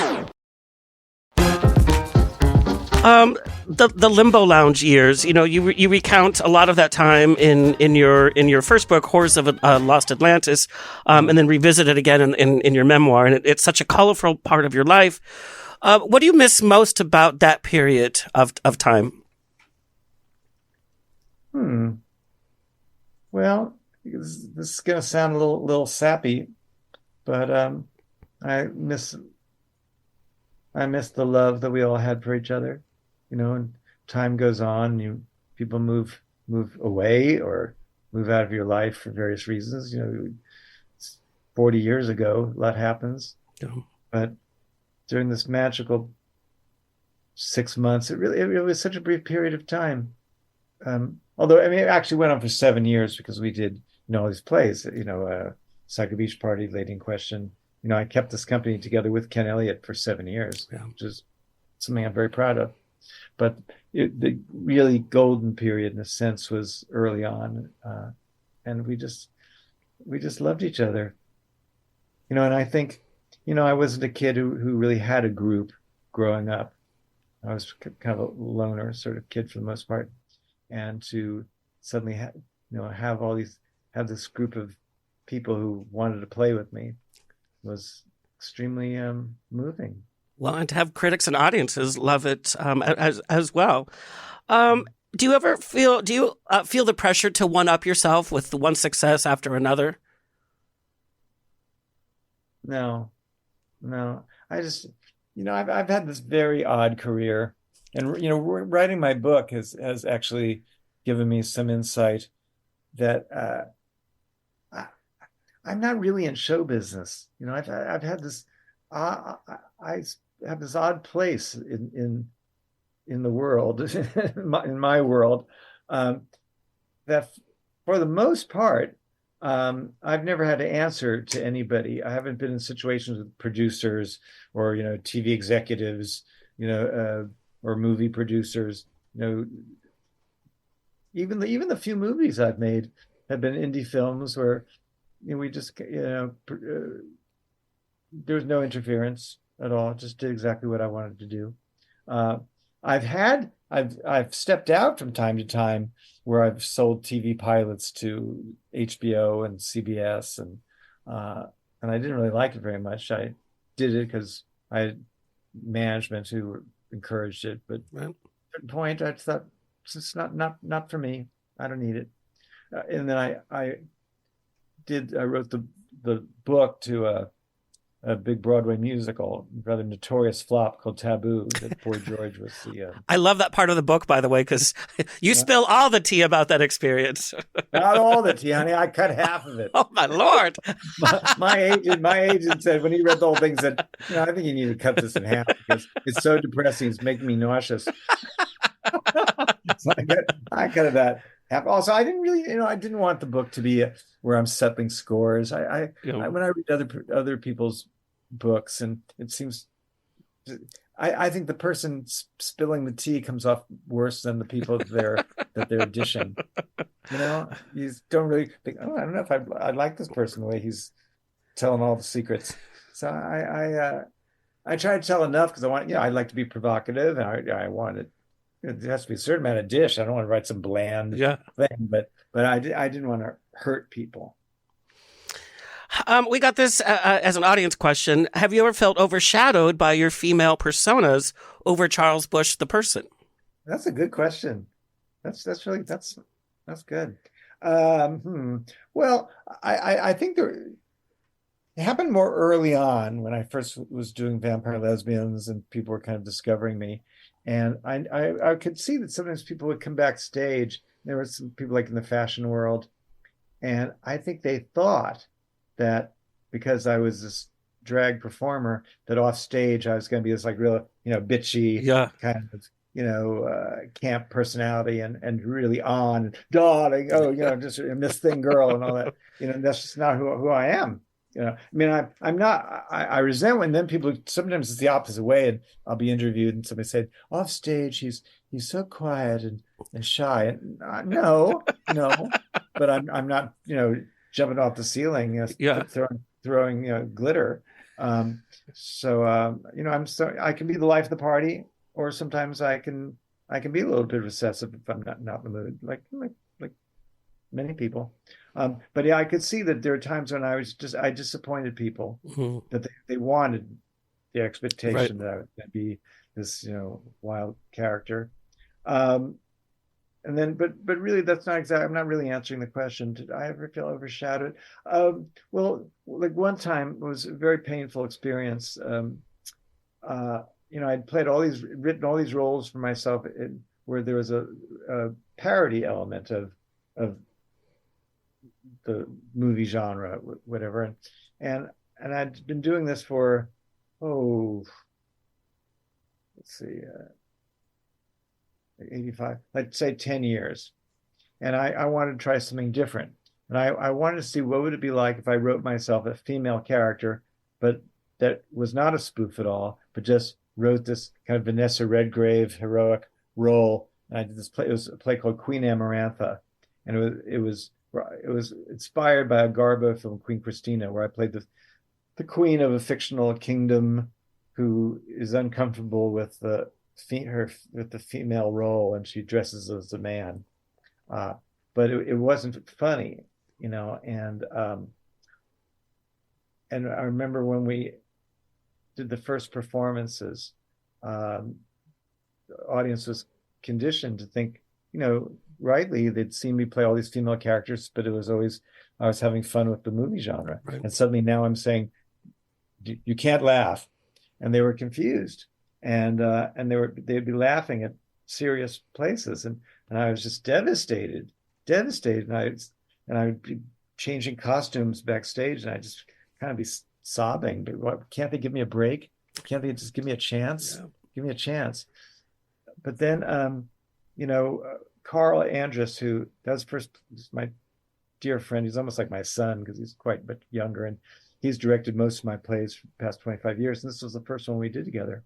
The Limbo Lounge years, you recount a lot of that time in your first book, Horrors of Lost Atlantis, and then revisit it again in your memoir. And it's such a colorful part of your life. What do you miss most about that period of time? Well, this is going to sound a little sappy, but I miss the love that we all had for each other. And time goes on, people move away or move out of your life for various reasons. 40 years ago, a lot happens. Yeah. But during this magical 6 months, it was such a brief period of time. Although, it actually went on for 7 years because we did, all these plays, Saga Beach Party, Lady in Question. I kept this company together with Ken Elliott for 7 years, which is something I'm very proud of. But the really golden period, in a sense, was early on, and we just loved each other. And I think, I wasn't a kid who really had a group growing up. I was kind of a loner sort of kid for the most part, and to suddenly have this group of people who wanted to play with me was extremely moving. Well, and to have critics and audiences love it as well. Do you ever feel the pressure to one up yourself with one success after another? No, no. I just, I've had this very odd career, and writing my book has actually given me some insight that I, I'm not really in show business. I've had this, I have this odd place in the world, in my world, that for the most part, I've never had to answer to anybody. I haven't been in situations with producers or TV executives, or movie producers. Even the few movies I've made have been indie films where we just there was no interference at all. Just did exactly what I wanted to do. I've stepped out from time to time where I've sold TV pilots to HBO and CBS, and I didn't really like it very much. I did it because I had management who encouraged it, but at a certain point I thought it's not for me. I don't need it. And then I wrote the book to a big Broadway musical, rather notorious flop called Taboo, that Boy George was the. I love that part of the book, by the way, because you spill all the tea about that experience. Not all the tea, honey. I cut half of it. Oh my Lord! my agent said when he read the whole thing, said, I think you need to cut this in half because it's so depressing. It's making me nauseous. So I cut that half. Also, I didn't really, I didn't want the book to be where I'm settling scores. When I read other people's books, and it seems, I think the person spilling the tea comes off worse than the people that they're dishing. You don't really think, I don't know if I like this person the way he's telling all the secrets. So I try to tell enough because I like to be provocative, and I want it. It has to be a certain amount of dish. I don't want to write some bland thing, but I didn't want to hurt people. We got this as an audience question. Have you ever felt overshadowed by your female personas over Charles Busch, the person? That's a good question. That's good. Well, I think it happened more early on when I first was doing Vampire Lesbians and people were kind of discovering me. And I could see that sometimes people would come backstage. There were some people like in the fashion world. And I think they thought that because I was this drag performer, that off stage I was going to be this like real, bitchy kind of, camp personality and really on, darling, just a Miss Thing girl and all that. That's just not who I am. I'm not, I resent when then people, sometimes it's the opposite way, and I'll be interviewed and somebody said, off stage, he's so quiet and shy. And no, but I'm not, jumping off the ceiling, throwing glitter. So I can be the life of the party, or sometimes I can be a little bit recessive if I'm not in the mood, like many people. But yeah, I could see that there are times when I disappointed people, that they wanted the expectation that I was going to be this, wild character. And then, but really, that's not exactly. I'm not really answering the question. Did I ever feel overshadowed? Well, like one time, it was a very painful experience. I'd written all these roles for myself, where there was a parody element of the movie genre, whatever, and I'd been doing this for let's see. 85, let's say 10 years. And I wanted to try something different. And I wanted to see what would it be like if I wrote myself a female character, but that was not a spoof at all, but just wrote this kind of Vanessa Redgrave heroic role. And I did this play. It was a play called Queen Amarantha. And it was inspired by a Garbo film, Queen Christina, where I played the queen of a fictional kingdom who is uncomfortable with the female role, and she dresses as a man, but it wasn't funny, and I remember when we did the first performances, the audience was conditioned to think rightly, they'd seen me play all these female characters, but it was always, I was having fun with the movie genre. Right. And suddenly now I'm saying, you can't laugh. And they were confused. And they'd be laughing at serious places. And I was just devastated. And I would be changing costumes backstage, and I just kind of be sobbing. But what, can't they give me a break? Can't they just give me a chance? Yeah. Give me a chance. But then, Carl Andrus, who does first, is my dear friend. He's almost like my son because he's quite a bit younger, and he's directed most of my plays for the past 25 years. And this was the first one we did together.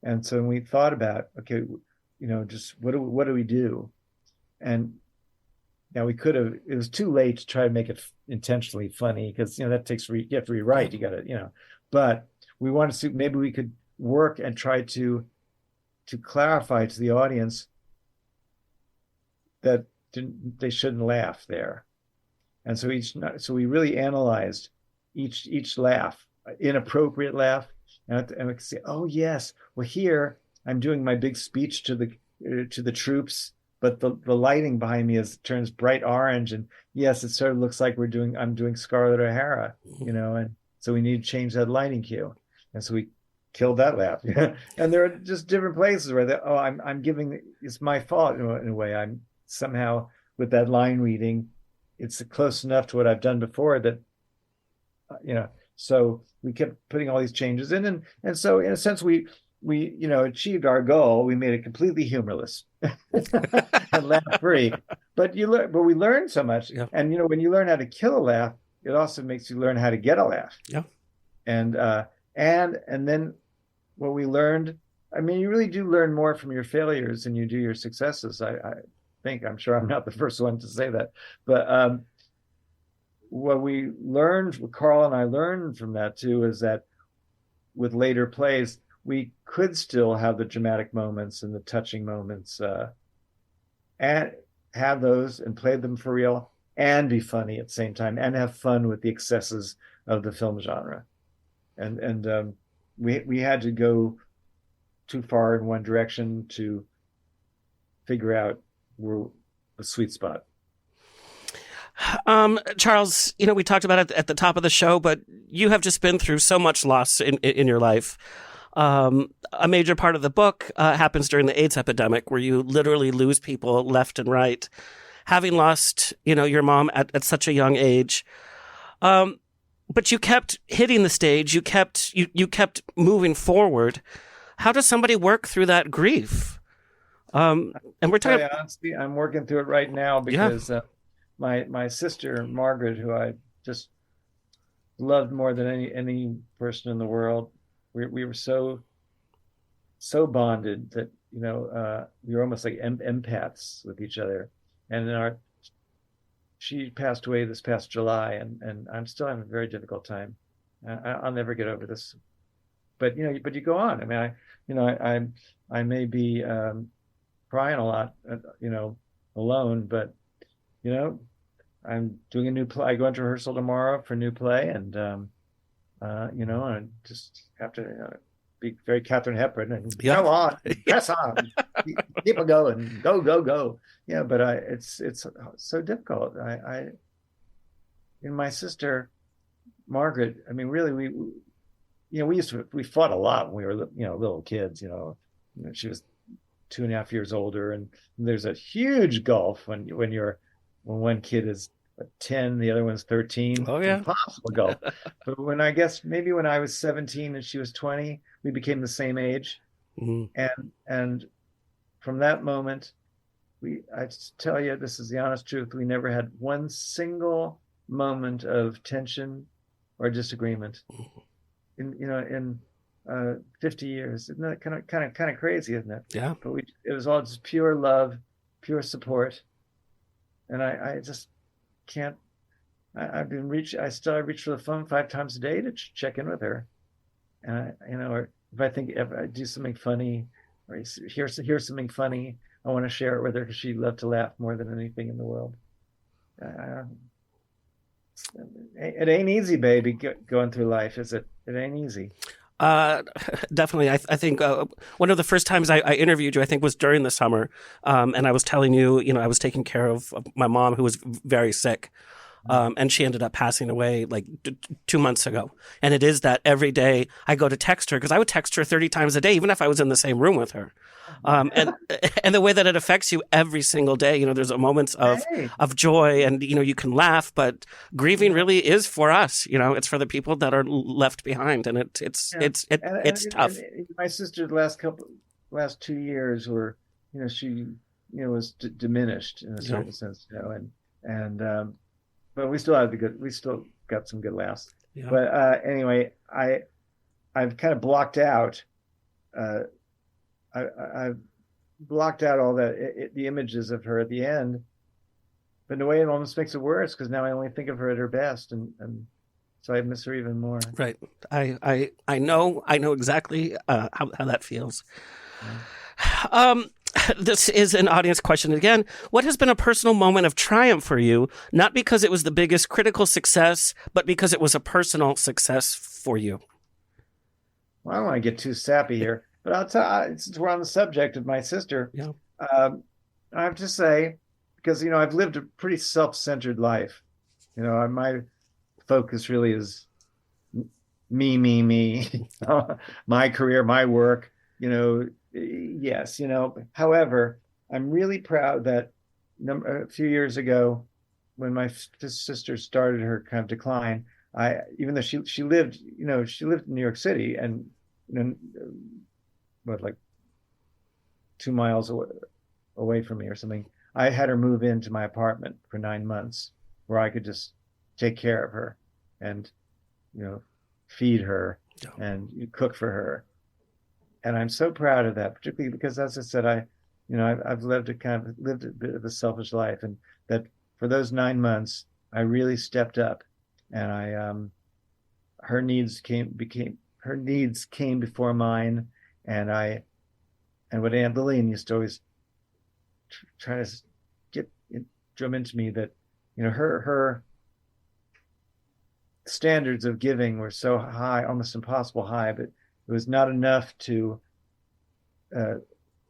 And so we thought about, okay, just what do we do? And now it was too late to try to make it intentionally funny because, that takes, you have to rewrite, you got to, but we wanted to see, maybe we could work and try to clarify to the audience that they shouldn't laugh there. And so we really analyzed each laugh, inappropriate laugh. And we could say, oh yes, well here I'm doing my big speech to the troops, but the lighting behind me turns bright orange, and yes, it sort of looks like I'm doing Scarlett O'Hara, and so we need to change that lighting cue, and so we killed that laugh. And there are just different places where I'm giving, it's my fault in a way. I'm somehow with that line reading, it's close enough to what I've done before that, so we kept putting all these changes in, and so in a sense we achieved our goal. We made it completely humorless and laugh free. But we learned so much. Yeah. And when you learn how to kill a laugh, it also makes you learn how to get a laugh. Yeah. And then what we learned, you really do learn more from your failures than you do your successes. I think, I'm sure I'm not the first one to say that, but what we learned, what Carl and I learned from that too, is that with later plays, we could still have the dramatic moments and the touching moments, and have those and play them for real and be funny at the same time and have fun with the excesses of the film genre. And we had to go too far in one direction to figure out the sweet spot. Charles, we talked about it at the top of the show, but you have just been through so much loss in your life. A major part of the book happens during the AIDS epidemic, where you literally lose people left and right. Having lost, your mom at such a young age, but you kept hitting the stage. You kept moving forward. How does somebody work through that grief? And we're talking. Honestly, I'm working through it right now because my sister Margaret, who I just loved more than any person in the world. We were so bonded that we were almost like empaths with each other. And she passed away this past July, and I'm still having a very difficult time. I'll never get over this. But you go on. I may be crying a lot, alone, but I'm doing a new play. I go into rehearsal tomorrow for a new play, and I just have to be very Katharine Hepburn and go on, press on, keep on going, go. Yeah, but it's so difficult. My sister Margaret, really, we fought a lot when we were little kids. She was 2.5 years older, and there's a huge gulf when one kid is 10, the other one's 13. Oh yeah, impossible gulf. But when I was 17 and she was 20, we became the same age. Mm-hmm. And from that moment, I tell you, this is the honest truth, we never had one single moment of tension or disagreement in 50 years. Isn't that kind of crazy, isn't it? Yeah. But it was all just pure love, pure support. And I just can't. I reach for the phone 5 times a day to check in with her, and or if I do something funny or hear something funny, I want to share it with her because she loved to laugh more than anything in the world. It ain't easy, baby, going through life, is it? It ain't easy. Uh, Definitely. I think one of the first times I interviewed you, I think, was during the summer, and I was telling you, I was taking care of my mom who was very sick, and she ended up passing away like 2 months ago. And it is that every day I go to text her because I would text her 30 times a day, even if I was in the same room with her. And and the way that it affects you every single day, there's moments of joy, and you can laugh, but grieving really is for us. It's for the people that are left behind, and it's tough. And my sister, the last 2 years were, she, was diminished in a certain sense, and but we still got some good laughs. Yeah. But anyway, I've kind of blocked out. I've blocked out all the images of her at the end, but in a way it almost makes it worse because now I only think of her at her best, and so I miss her even more. Right. I know exactly how that feels. Yeah. This is an audience question again. What has been a personal moment of triumph for you, not because it was the biggest critical success, but because it was a personal success for you? Well, I don't want to get too sappy here, but I'll tell you, since we're on the subject of my sister, I have to say, because, I've lived a pretty self-centered life. My focus really is me, my career, my work, yes, however, I'm really proud that a few years ago, when my sister started her kind of decline, even though she lived in New York City, and like 2 miles away from me or something, I had her move into my apartment for 9 months, where I could just take care of her and feed her and cook for her. And I'm so proud of that, particularly because, as I said, I've lived a bit of a selfish life, and that for those 9 months, I really stepped up, and her needs came before mine, and what Aunt Lillian used to always try to drum into me, that her standards of giving were so high, almost impossible high, but it was not enough to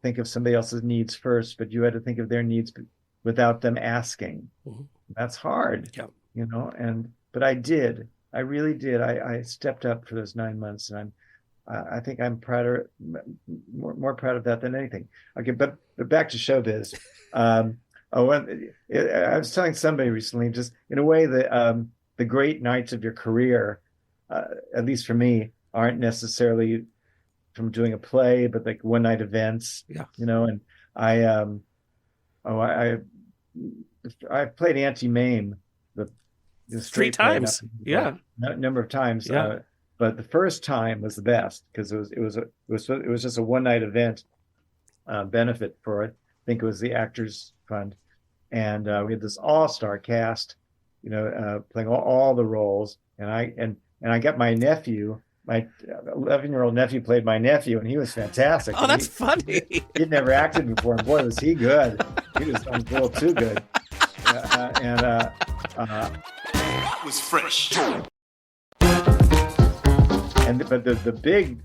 think of somebody else's needs first, but you had to think of their needs without them asking. Mm-hmm. That's hard, but I did. I really did. I stepped up for those 9 months, and I think I'm more proud of that than anything. Okay, but back to showbiz. I was telling somebody recently, just in a way, that the great nights of your career, at least for me, aren't necessarily from doing a play, but like one night events. Yeah. And I played Auntie Mame the 3 times. Yeah. A number of times. Yeah. But the first time was the best because it was just a one night event benefit for, I think it was the Actors Fund, and we had this all-star cast, playing all the roles, and I got my nephew. My 11-year-old nephew played my nephew, and he was fantastic. Oh, that's funny. He'd never acted before, and boy, was he good. He was a little too good. That was fresh. But the big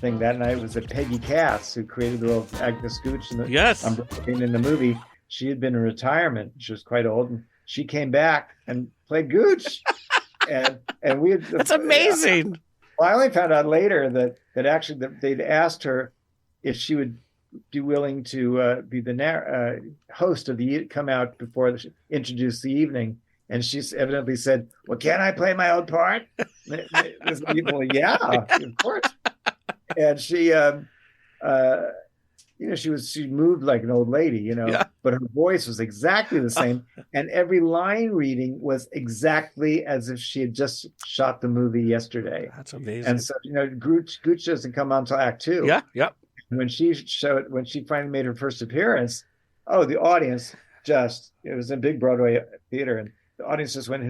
thing that night was that Peggy Cass, who created the role of Agnes Gooch in the movie, she had been in retirement. She was quite old, and she came back and played Gooch. and we had, that's amazing. Well, I only found out later that actually they'd asked her if she would be willing to be the host of come out before introduce the evening. And she's evidently said, "Well, can I play my own part?" There's people, yeah, of course. And she, she moved like an old lady, but her voice was exactly the same, and every line reading was exactly as if she had just shot the movie yesterday. That's amazing. And so, Gooch doesn't come on until Act 2. Yeah, yeah. When she finally made her first appearance, the audience it was a big Broadway theater, and the audience just went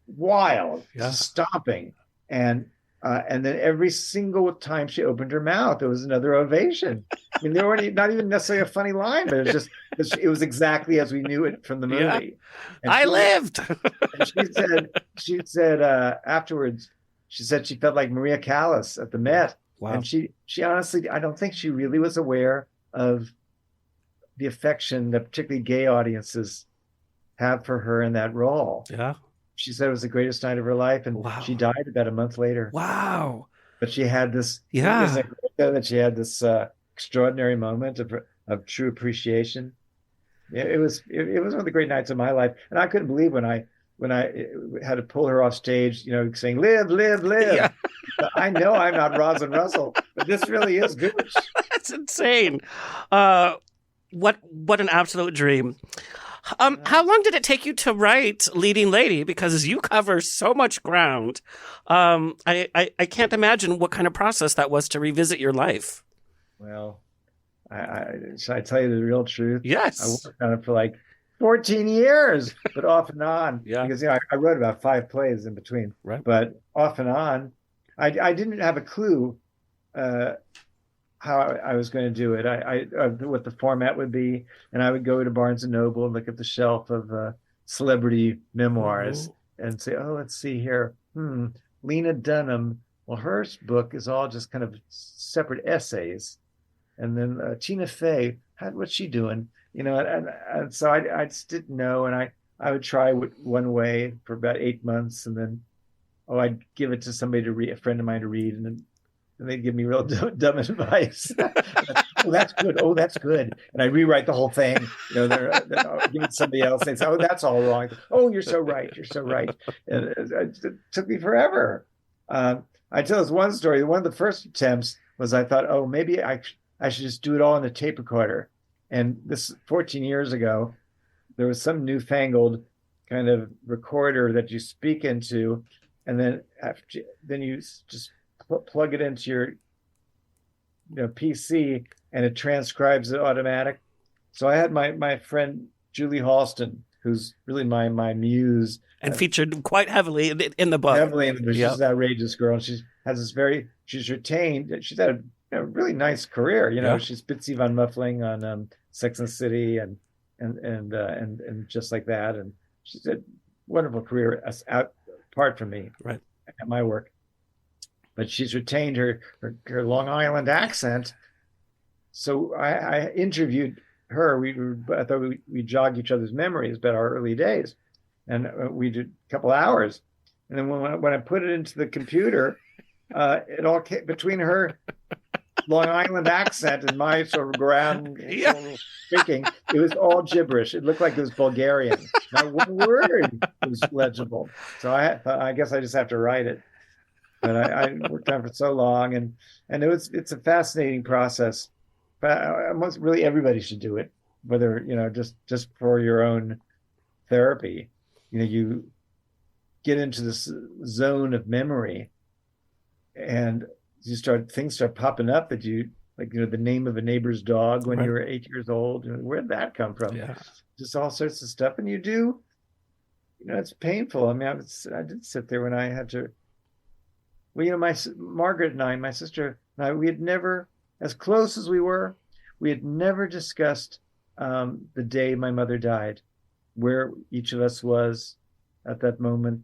wild, stomping, and then every single time she opened her mouth, there was another ovation. I mean, they weren't not even necessarily a funny line, but it was exactly as we knew it from the movie. Yeah. I lived. And she said afterwards, She said she felt like Maria Callas at the Met. Wow. And she honestly, I don't think she really was aware of the affection that particularly gay audiences have for her in that role. Yeah. She said it was the greatest night of her life, and Wow. she died about a month later. Wow. But she had this, Yeah. isn't it great, though, that she had this extraordinary moment of true appreciation. It was one of the great nights of my life, and I couldn't believe when I had to pull her off stage, saying "Live, live, live." Yeah. I know I'm not Rosalind Russell, but this really is Gooch. That's insane. What an absolute dream. How long did it take you to write Leading Lady? Because you cover so much ground. I can't imagine what kind of process that was to revisit your life. Well, should I tell you the real truth? Yes. I worked on it for like 14 years, but off and on. Yeah. Because I wrote about 5 plays in between. Right. But off and on, I didn't have a clue how I was going to do it. What the format would be, and I would go to Barnes and Noble and look at the shelf of celebrity memoirs and say, "Oh, let's see here. Lena Dunham. Well, her book is all just kind of separate essays, and then Tina Fey. What's she doing? And so I just didn't know, and I would try one way for about 8 months, and then I'd give it to somebody to read, a friend of mine to read, and then they'd give me real dumb advice. Oh, that's good. Oh, that's good. And I rewrite the whole thing. Then I'll give it to somebody else. They say, "Oh, that's all wrong." "Oh, you're so right. You're so right." And it took me forever. I tell this one story. One of the first attempts was I thought, "Oh, maybe I should just do it all on a tape recorder." And this 14 years ago, there was some newfangled kind of recorder that you speak into, and then you just plug it into your PC, and it transcribes it automatic. So I had my friend Julie Halston, who's really my muse, and featured quite heavily in the book. Heavily in the book. She's an outrageous girl. And she's retained. She's had a really nice career. She's Bitsy Von Muffling on Sex and the City and just like that. And she's a wonderful career apart from me, right, at my work. But she's retained her Long Island accent. So I interviewed her. I thought we jogged each other's memories about our early days, and we did a couple hours. And then when I put it into the computer, it all came between her Long Island accent and my sort of ground speaking. It was all gibberish. It looked like it was Bulgarian. Not one word was legible. So I guess I just have to write it. But I worked on it for so long, and it's a fascinating process. But really everybody should do it, whether just for your own therapy. You get into this zone of memory, and things start popping up that you like. The name of a neighbor's dog when you were 8 years old. Where'd that come from? Yeah. Just all sorts of stuff, and you do. It's painful. I mean, I did sit there when I had to. Well, Margaret and I, my sister and I, we had never, as close as we were, we had never discussed the day my mother died, where each of us was at that moment,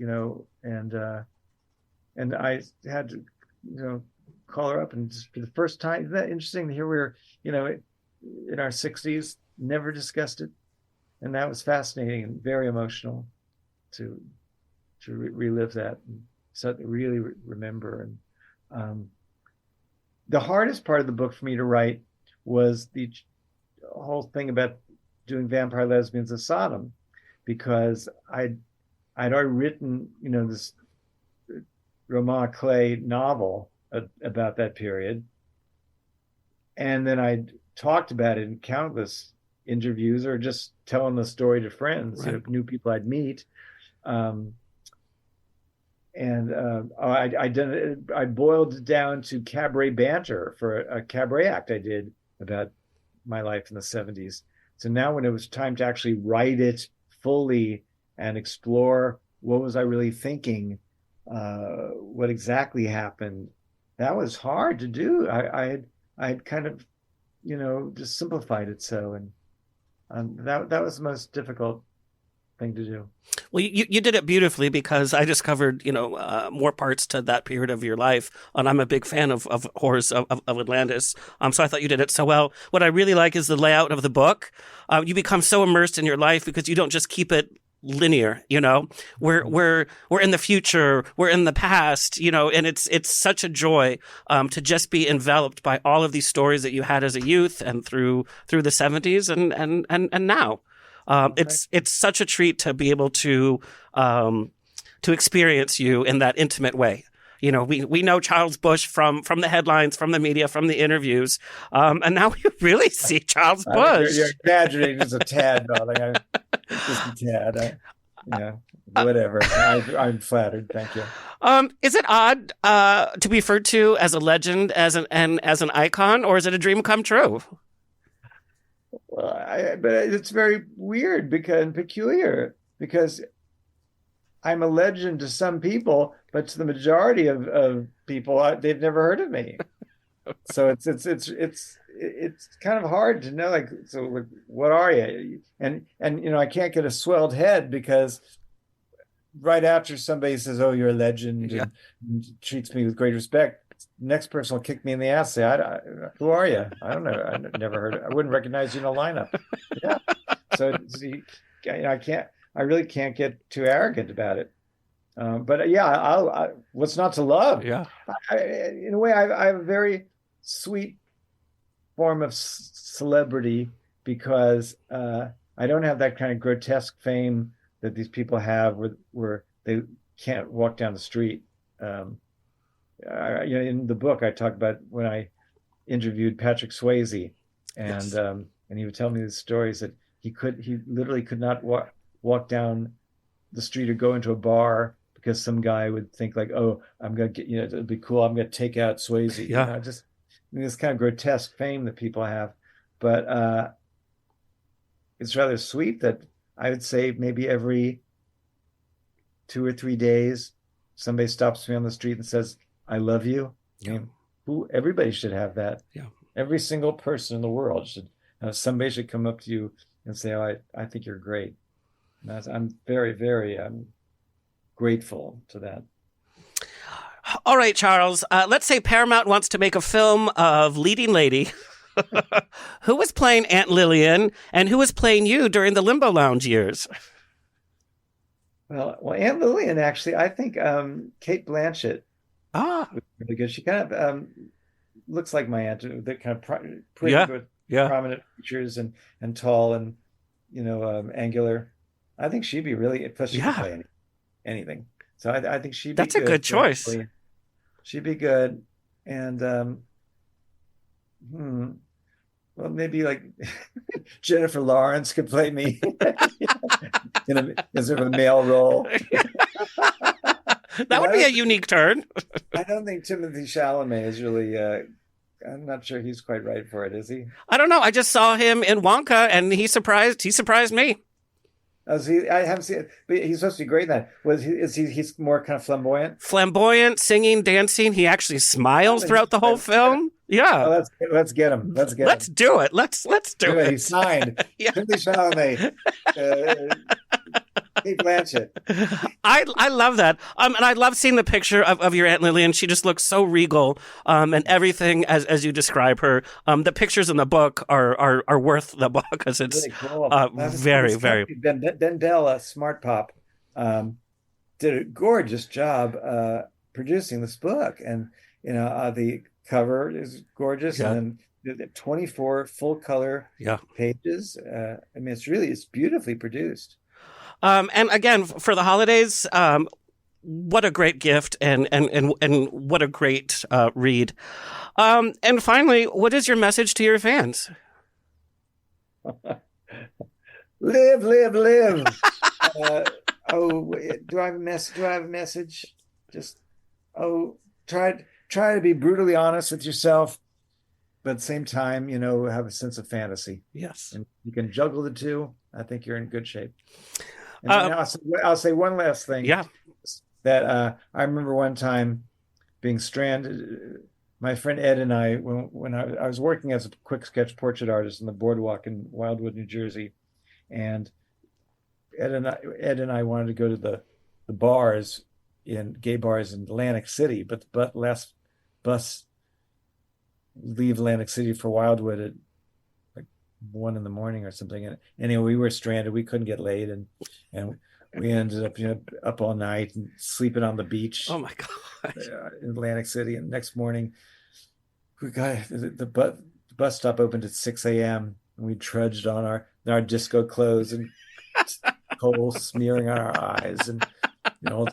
and I had to, call her up, and just for the first time, isn't that interesting to hear we were, in our 60s, never discussed it, and that was fascinating and very emotional to relive that. So to really remember. And the hardest part of the book for me to write was the whole thing about doing Vampire Lesbians of Sodom, because I'd already written this Roman Clay novel about that period, and then I'd talked about it in countless interviews or just telling the story to friends, new people I'd meet. And I boiled it down to cabaret banter for a cabaret act I did about my life in the 70s. So now when it was time to actually write it fully and explore what was I really thinking, what exactly happened, that was hard to do. I had kind of, just simplified it so, and that was the most difficult thing to do. Well, you did it beautifully because I discovered, more parts to that period of your life. And I'm a big fan of Horrors of Atlantis. So I thought you did it so well. What I really like is the layout of the book. You become so immersed in your life because you don't just keep it linear, we're in the future, we're in the past, and it's such a joy to just be enveloped by all of these stories that you had as a youth and through the 70s and now. It's such a treat to be able to experience you in that intimate way. We know Charles Busch from the headlines, from the media, from the interviews, and now we really see Charles Busch. You're exaggerating just a tad, darling. Just a tad. Whatever. I'm flattered. Thank you. Is it odd to be referred to as a legend, as an icon, or is it a dream come true? Well, but it's very weird and peculiar because I'm a legend to some people, but to the majority of people, they've never heard of me. So it's kind of hard to know. So what are you? And I can't get a swelled head because right after somebody says, "Oh, you're a legend," and treats me with great respect, next person will kick me in the ass. Say, "Who are you? I don't know. I never heard. I wouldn't recognize you in a lineup." Yeah. So I can't. I really can't get too arrogant about it. But yeah, what's not to love? Yeah. In a way, I have a very sweet form of celebrity because I don't have that kind of grotesque fame that these people have where they can't walk down the street. In the book, I talk about when I interviewed Patrick Swayze, and he would tell me the stories that he literally could not walk down the street or go into a bar because some guy would think like, "Oh, I'm gonna get, it'd be cool. I'm gonna take out Swayze." Yeah. This kind of grotesque fame that people have, but it's rather sweet that I would say maybe every 2 or 3 days, somebody stops me on the street and says, "I love you." Yeah. Everybody should have that. Yeah. Every single person in the world somebody should come up to you and say, "Oh, I think you're great." And I'm very, very grateful to that. All right, Charles. Let's say Paramount wants to make a film of leading lady. Who was playing Aunt Lillian, and who was playing you during the Limbo Lounge years? Well, Aunt Lillian, actually, I think Kate Blanchett was really good. She kind of looks like my aunt, the kind of pretty good, prominent features and tall and angular. I think she'd be really, plus she can play anything. So I think she'd be That's a good choice. She'd be good. And well, maybe like Jennifer Lawrence could play me in sort of a male role. That would be a unique turn. I don't think Timothée Chalamet is really, I'm not sure he's quite right for it, is he? I don't know. I just saw him in Wonka and he surprised me. I haven't seen it, but he's supposed to be great in that. He's more kind of flamboyant? Flamboyant, singing, dancing. He actually smiles throughout the whole film. Yeah. Oh, let's get him. Let's do it. Let's do it. He signed. Yeah. Timothée Chalamet. Kate Blanchett. I love that. And I love seeing the picture of your Aunt Lillian. She just looks so regal. And everything as you describe her. The pictures in the book are worth the book because it's really cool. very, very. Ben Bell, Smart Pop, did a gorgeous job producing this book, and the cover is gorgeous, and the 24 full color pages. I mean, it's beautifully produced. And again, for the holidays, what a great gift and what a great read. And finally, what is your message to your fans? Live. Do I have a message? Just try to be brutally honest with yourself, but at the same time, have a sense of fantasy. Yes, and you can juggle the two. I think you're in good shape. And I'll say one last thing. Yeah, that I remember one time being stranded. My friend Ed and I, when I was working as a quick sketch portrait artist on the boardwalk in Wildwood, New Jersey, and Ed and I wanted to go to the bars gay bars in Atlantic City, but last bus leave Atlantic City for Wildwood at like 1 a.m. or something. And anyway, we were stranded. We couldn't get laid, and we ended up up all night and sleeping on the beach. Oh my God. In Atlantic City. And next morning, we got the bus stop opened at 6 a.m. and we trudged on our disco clothes and coal smearing on our eyes and all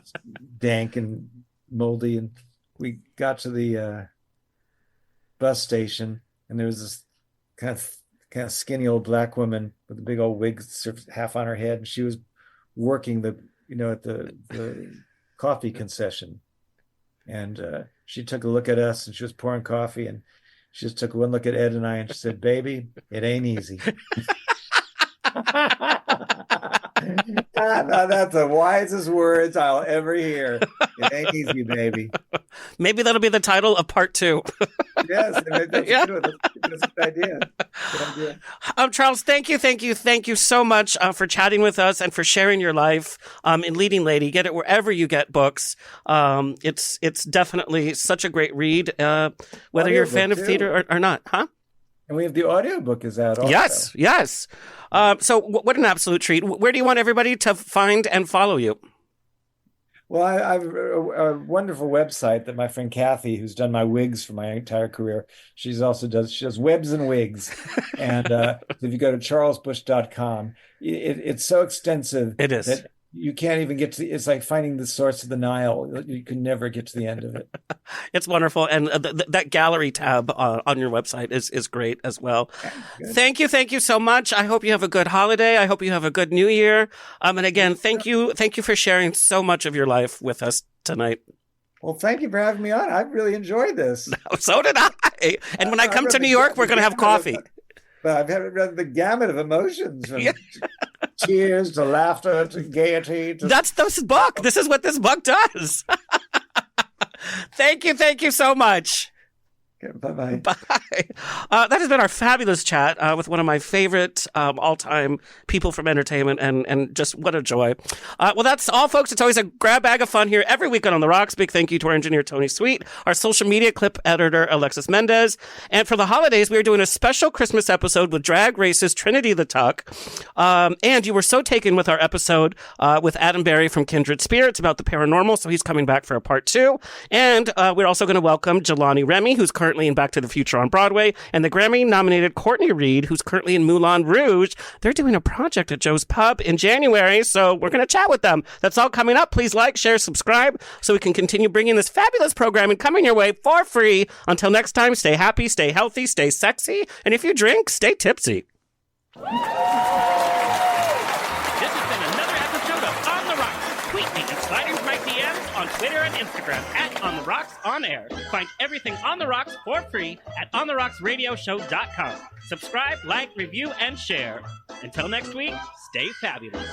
dank and moldy. And we got to the bus station, and there was this kind of skinny old black woman with a big old wig sort of half on her head, and she was working at the coffee concession. And she took a look at us, and she was pouring coffee, and she just took one look at Ed and I, and she said, "Baby, it ain't easy." That's the wisest words I'll ever hear. It ain't easy, baby. Maybe that'll be the title of part 2. Yes, that's a good idea. Good idea. Charles, thank you so much for chatting with us and for sharing your life in Leading Lady. Get it wherever you get books. It's definitely such a great read, whether you're a fan of theater or not, huh? And we have the audiobook is out also. Yes. So what an absolute treat. Where do you want everybody to find and follow you? Well, I have a wonderful website that my friend Kathy, who's done my wigs for my entire career, she does webs and wigs. And if you go to charlesbusch.com, it's so extensive. It is. That you can't even get to, it's like finding the source of the Nile. You can never get to the end of it. It's wonderful. And that gallery tab on your website is great as well. Good. Thank you so much. I hope you have a good holiday. I hope you have a good new year. And again, thank you for sharing so much of your life with us tonight. Well, thank you for having me on. I really enjoyed this. So did I. And when I come to New York, we're going to have coffee. But I've had the gamut of emotions, from tears to laughter to gaiety. That's this book. This is what this book does. Thank you so much. Okay, bye-bye. Bye. That has been our fabulous chat with one of my favorite all-time people from entertainment, and just what a joy. Well, that's all, folks. It's always a grab bag of fun here every weekend on The Rocks. Big thank you to our engineer, Tony Sweet, our social media clip editor, Alexis Mendez. And for the holidays, we are doing a special Christmas episode with drag racist Trinity the Tuck. And you were so taken with our episode with Adam Berry from Kindred Spirits about the paranormal, so he's coming back for a part 2. And we're also going to welcome Jelani Remy, who's currently in Back to the Future on Broadway, and the Grammy-nominated Courtney Reed, who's currently in Moulin Rouge. They're doing a project at Joe's Pub in January, so we're going to chat with them. That's all coming up. Please like, share, subscribe, so we can continue bringing this fabulous programming coming your way for free. Until next time, stay happy, stay healthy, stay sexy, and if you drink, stay tipsy. This has been another episode of On the Rocks. Tweet me and slide into my DMs on Twitter and Instagram at On the Rocks On Air. Find everything On the Rocks for free at OnTheRocksRadioshow.com. Subscribe, like, review, and share. Until next week, stay fabulous.